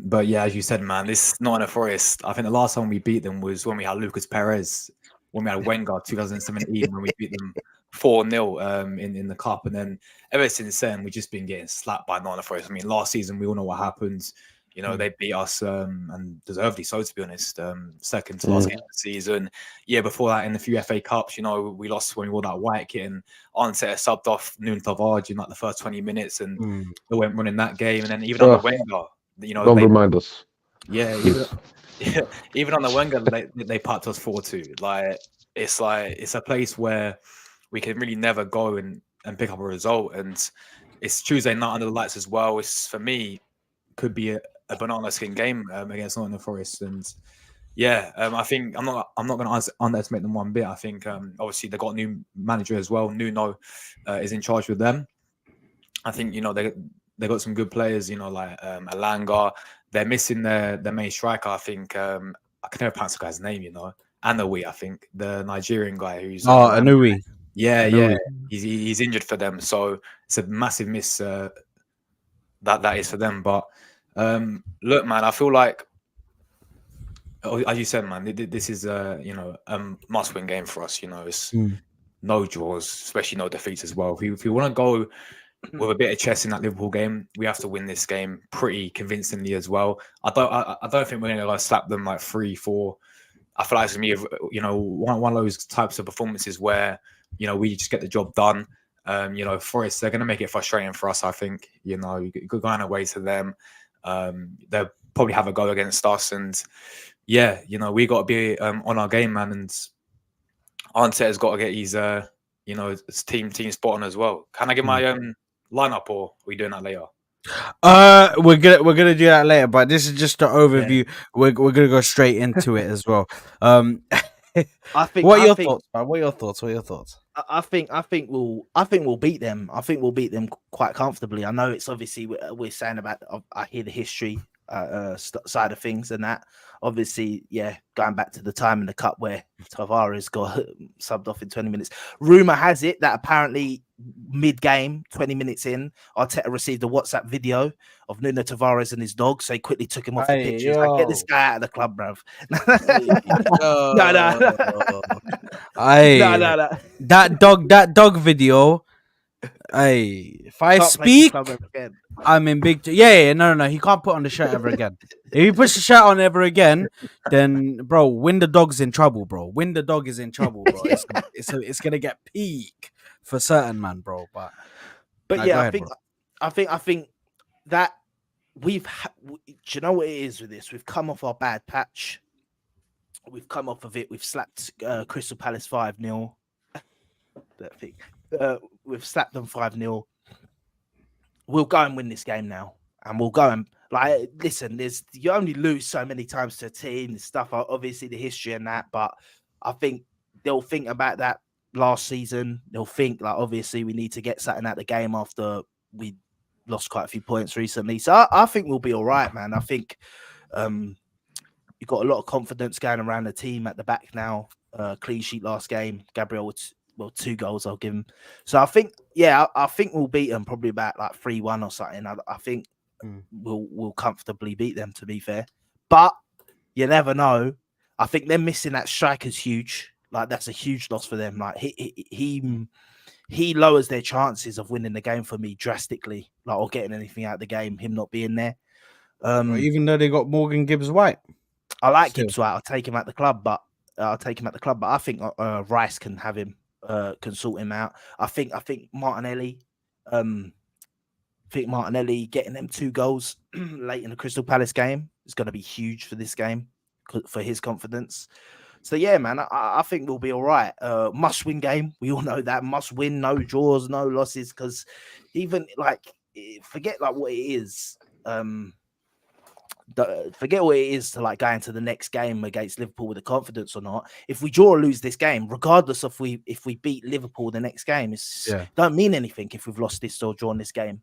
But yeah, as you said, man, this Nottingham Forest, I think the last time we beat them was when we had Lucas Perez, when we had Wenger 2017, when we beat them 4-0 in the cup. And then ever since then, we've just been getting slapped by Nottingham Forest. I mean, last season, we all know what happened. You know, they beat us and deservedly so, to be honest. Second to last game of the season. Yeah, before that, in a few FA Cups, you know, we lost when we wore that white kit, and Arteta subbed off Nuno Tavares in like the first 20 minutes, and they went running that game. And then even on the Wenger, you know, don't remind us. Yeah, even on the Wenger, they packed us 4-2. Like it's a place where we can really never go and pick up a result. And it's Tuesday night under the lights as well. It's, for me, could be a banana skin game against Nottingham Forest. And Yeah, I think I'm not going to underestimate them one bit. I think obviously they got a new manager as well. Nuno is in charge with them. I think they got some good players. Like Alanga. They're missing their main striker. I think I can never pronounce the guy's name. Anoui. I think the Nigerian guy who's Anui. yeah, Anui. he's injured for them. So it's a massive miss that is for them. But look, man, I feel like, as you said, man, this is a must-win game for us. It's no draws, especially no defeats as well. If we want to go with a bit of chess in that Liverpool game, we have to win this game pretty convincingly as well. I don't think we're going to go slap them like 3-4. I feel like it's going to be one of those types of performances where we just get the job done. Forest, they're going to make it frustrating for us. I think going away to them, they'll probably have a go against us, and we got to be on our game, man. And Arteta's got to get his team spot on as well. Can I get my lineup, or are we doing that later? We're gonna do that later, but this is just an overview. Yeah. We're gonna go straight into it as well. What are your thoughts, man? What are your thoughts? I think we'll beat them. I think we'll beat them quite comfortably. I know it's obviously we're saying about. I hear the history side of things and that. Obviously, going back to the time in the cup where Tavares got subbed off in 20 minutes. Rumor has it that apparently mid-game, 20 minutes in, Arteta received a WhatsApp video of Nuno Tavares and his dog, so he quickly took him off the pitch. He's like, get this guy out of the club, bruv. No. That dog video. If I speak, I'm in big. No. He can't put on the shirt ever again. If he puts the shirt on ever again, then bro, Win the Dog's in trouble, bro. Win the Dog is in trouble, bro. It's gonna get peak for certain, man, bro. But yeah, I think that do you know what it is with this? We've come off our bad patch. We've come off of it. We've slapped Crystal Palace 5-0. We've slapped them 5-0. We'll go and win this game now, and we'll go and listen. You only lose so many times to a team and stuff. Obviously, the history and that, but I think they'll think about that last season. They'll think obviously we need to get something out of the game after we lost quite a few points recently. So I think we'll be all right, man. I think you've got a lot of confidence going around the team at the back now. Clean sheet last game. Gabriel with 2 goals I'll give him. So I think, I think we'll beat them probably about 3-1 or something. I think we'll comfortably beat them, to be fair. But you never know. I think they're missing that striker's huge. That's a huge loss for them. He lowers their chances of winning the game for me drastically, or getting anything out of the game, him not being there. Even though they got Morgan Gibbs-White. I like Gibbs-White. I'll take him at the club, but I think Rice can have him. Can sort him out. I think Martinelli. Getting them 2 goals late in the Crystal Palace game is going to be huge for this game, for his confidence. So yeah, man, I think we'll be all right. Must-win game. We all know that. Must win. No draws, no losses. Because even forget what it is. Forget what it is to go into the next game against Liverpool with the confidence or not. If we draw or lose this game, regardless of if we beat Liverpool the next game, don't mean anything if we've lost this or drawn this game.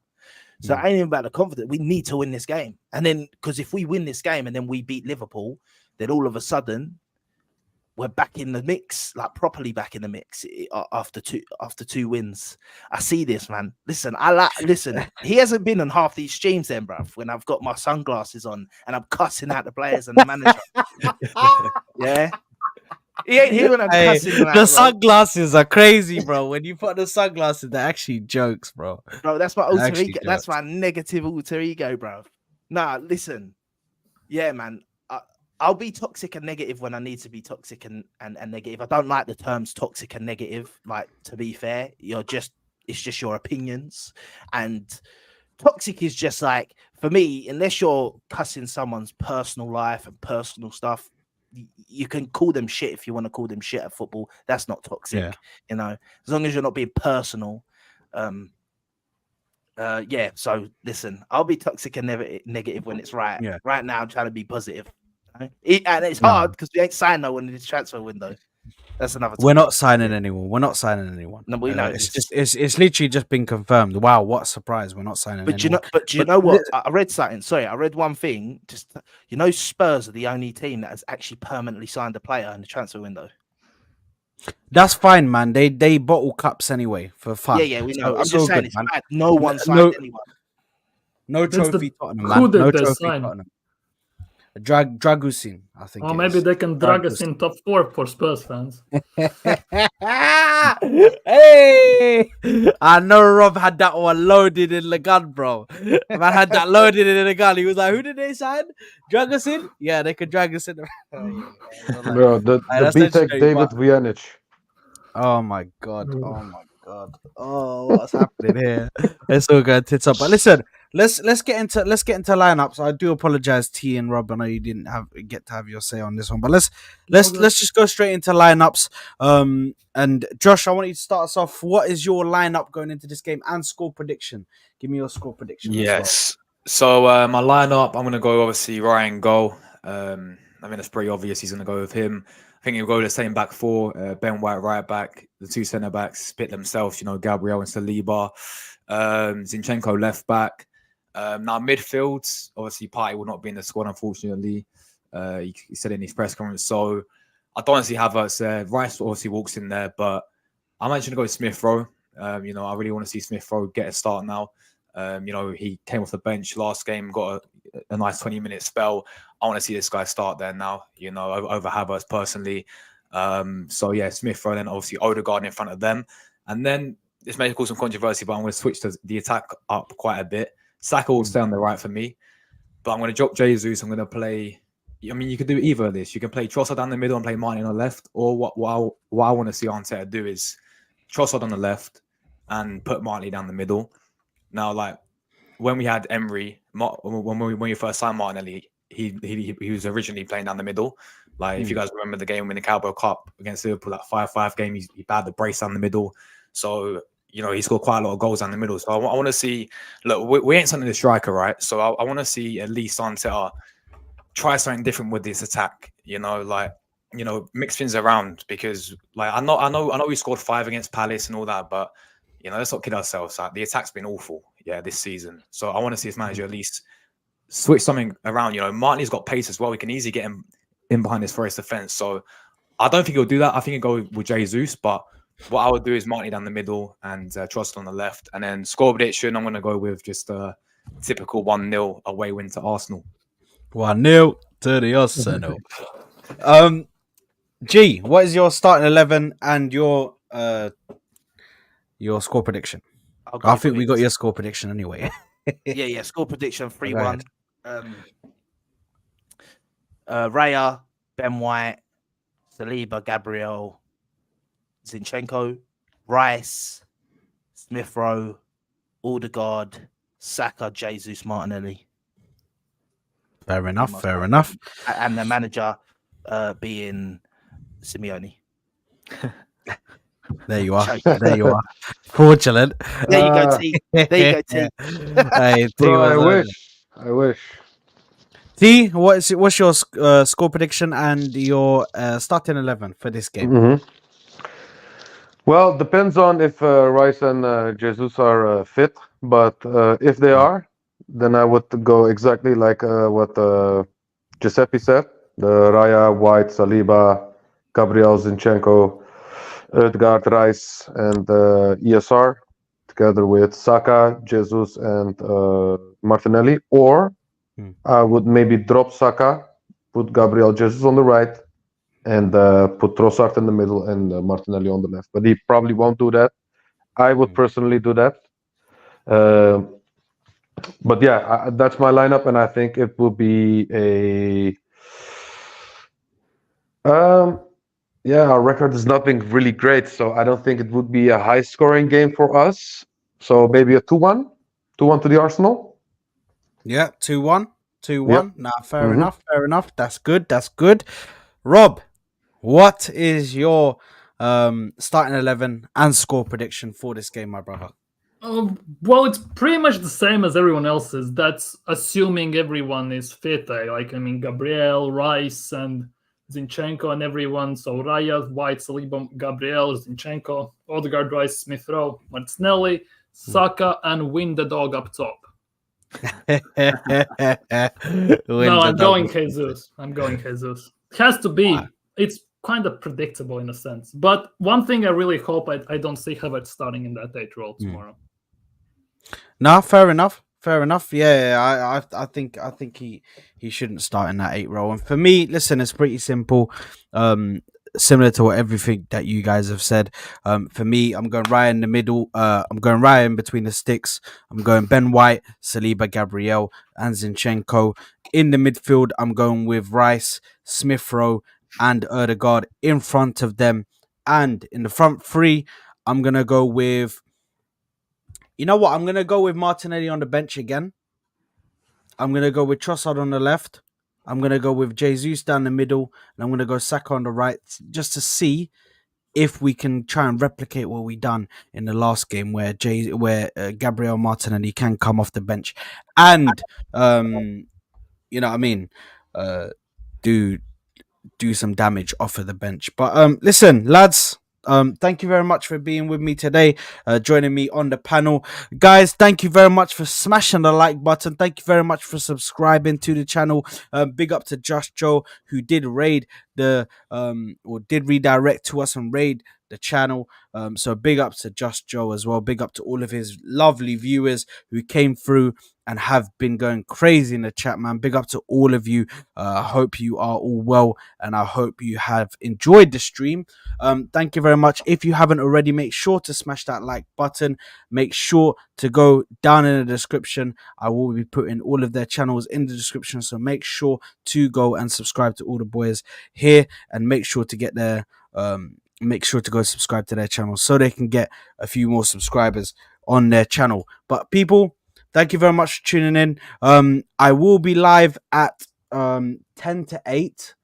So it ain't even about the confidence. We need to win this game. And then, because if we win this game and then we beat Liverpool, then all of a sudden we're back in the mix, properly back in the mix after two wins. I see this, man. Listen, he hasn't been on half these streams then, bruv, when I've got my sunglasses on and I'm cussing out the players and the manager. Yeah. He ain't here when I'm cussing him out, the sunglasses are crazy, bro. When you put the sunglasses, they're actually jokes, bro. Bro, that's my alter ego. That's my negative alter ego, bro. Nah, listen. Yeah, man. I'll be toxic and negative when I need to be toxic and negative. I don't like the terms toxic and negative. To be fair, it's just your opinions. And toxic is just for me, unless you're cussing someone's personal life and personal stuff, you can call them shit if you want to call them shit at football. That's not toxic, as long as you're not being personal. So listen, I'll be toxic and negative when it's right. Right now, I'm trying to be positive. And it's No. hard because we ain't signed no one in this transfer window. That's another. We're topic. not signing anyone. We're not signing anyone. No, we know it's this. just it's literally just been confirmed. Wow, what a surprise! We're not signing But anyone. do you know what? I read something. Sorry, I read one thing. Just Spurs are the only team that has actually permanently signed a player in the transfer window. That's fine, man. They bottle cups anyway for fun. Yeah, we know. So I'm it's just all saying good, it's man. bad. No one signed No, anyone. no That's trophy, the- Tottenham, who man. did No they trophy, sign? Tottenham. Dragusin, I think. Or it maybe is. they can drag us in top 4 for Spurs fans. Hey, I know Rob had that one loaded in the gun, bro. Man had that loaded in the gun. He was like, "Who did they sign? Drag us in? Yeah, they could drag us in." Bro, the that's BTEC legendary, David but- Vujanic. Oh my god! Oh my god! Oh, what's happening here? It's all going tits up. But listen, let's get into lineups. I do apologize, T and Rob. I know you didn't get to have your say on this one, but let's just go straight into lineups. And Josh, I want you to start us off. What is your lineup going into this game and score prediction? Give me your score prediction. Yes. So my lineup, I'm gonna go obviously Ryan goal. I mean it's pretty obvious he's gonna go with him. I think he'll go the same back four. Ben White right back, the two centre backs split themselves. Gabriel and Saliba. Zinchenko left back. Now midfield, obviously Partey will not be in the squad unfortunately. He said in his press conference. So I don't honestly have us. Rice obviously walks in there, but I'm actually gonna go Smith Rowe. I really want to see Smith Rowe get a start now. He came off the bench last game, got a nice 20-minute spell. I want to see this guy start there now, over Havertz personally. So yeah, Smith Rowe, then obviously Odegaard in front of them. And then this may cause some controversy, but I'm going to switch to the attack up quite a bit. Saka will stay on the right for me, but I'm going to drop Jesus. I'm going to play. I mean, you could do either of this. You can play Trossard down the middle and play Martin on the left, or what I want to see Arteta do is Trossard on the left and put Martin down the middle. Now, like when we had Emery, when we first signed Martinelli, he was originally playing down the middle. Like if you guys remember the game in the Carabao Cup against Liverpool, that 5-5 game, he batted the brace down the middle. So he scored quite a lot of goals down the middle. So I want to see. Look, we ain't something the striker, right? So I want to see at least Arteta try something different with this attack. Mix things around because I know we scored 5 against Palace and all that, but let's not kid ourselves. The attack's been awful, this season. So I want to see his manager at least switch something around. Martinelli's got pace as well. We can easily get him in behind his Forest defense. So I don't think he'll do that. I think he'll go with Jesus. But what I would do is Martinelli down the middle and Trossard on the left. And then score prediction, I'm going to go with just a typical 1-0 away win to Arsenal. 1-0 to the Arsenal. G, what is your starting 11 and your score prediction? I think we got your score prediction anyway. Yeah. Score prediction 3-1. Raya, Ben White, Saliba, Gabriel, Zinchenko, Rice, Smith Rowe, Odegaard, Saka, Jesus, Martinelli. Fair enough. And the manager being Simeone. There you are. Fraudulent. There you go, T. T. Hey, T, Bro, I wish. T, what's your score prediction and your starting 11 for this game? Mm-hmm. Well, depends on if Rice and Jesus are fit. But if they are, then I would go exactly like what Giuseppe said. The Raya, White, Saliba, Gabriel, Zinchenko, Odegaard, Rice, and ESR, together with Saka, Jesus, and Martinelli. Or I would maybe drop Saka, put Gabriel Jesus on the right, and put Trossard in the middle and Martinelli on the left. But he probably won't do that. I would personally do that. But yeah, that's my lineup, and I think it will be a... our record is not being really great, so I don't think it would be a high-scoring game for us. So maybe a 2-1? 2-1 to the Arsenal? Yeah, 2-1. 2-1. Yep. Nah, fair enough. That's good. Rob, what is your starting 11 and score prediction for this game, my brother? Well, it's pretty much the same as everyone else's. That's assuming everyone is fit. I mean, Gabriel, Rice, and Zinchenko, and everyone. So Raya, White, Saliba, Gabriel, Zinchenko, Odegaard, Rice, Smith Rowe, Martinelli, Saka, and Win the Dog up top. No, I'm going Jesus. I'm going Jesus. It has to be. Wow. It's kind of predictable in a sense. But one thing I really hope I don't see Havertz starting in that 8 role tomorrow. No, fair enough. Fair enough. Yeah, I think he shouldn't start in that 8 role. And for me, listen, it's pretty simple. Similar to what everything that you guys have said. For me, I'm going right in the middle. I'm going right in between the sticks. I'm going Ben White, Saliba, Gabriel, and Zinchenko. In the midfield, I'm going with Rice, Smith Rowe, and Odegaard in front of them. And in the front three, I'm gonna go with. You know what? I'm going to go with Martinelli on the bench again. I'm going to go with Trossard on the left. I'm going to go with Jesus down the middle. And I'm going to go Saka on the right just to see if we can try and replicate what we done in the last game where Gabriel Martinelli can come off the bench and, you know what I mean, do some damage off of the bench. But listen, lads, thank you very much for being with me today, joining me on the panel. Guys, thank you very much for smashing the like button. Thank you very much for subscribing to the channel. Big up to Just Joe, who did raid the or did redirect to us and raid the channel. So big up to Just Joe as well. Big up to all of his lovely viewers who came through and have been going crazy in the chat, man. Big up to all of you. I hope you are all well, and I hope you have enjoyed the stream. Thank you very much. If you haven't already, make sure to smash that like button. Make sure to go down in the description. I will be putting all of their channels in the description, so make sure to go and subscribe to all the boys here, and make sure to get their make sure to go subscribe to their channel so they can get a few more subscribers on their channel. But people, thank you very much for tuning in. I will be live at 10 to 8,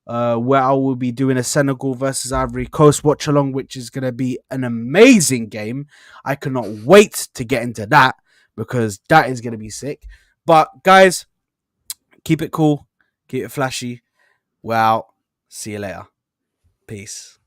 where I will be doing a Senegal versus Ivory Coast watch along, which is going to be an amazing game. I cannot wait to get into that because that is going to be sick. But guys, keep it cool, keep it flashy. Well, see you later. Peace.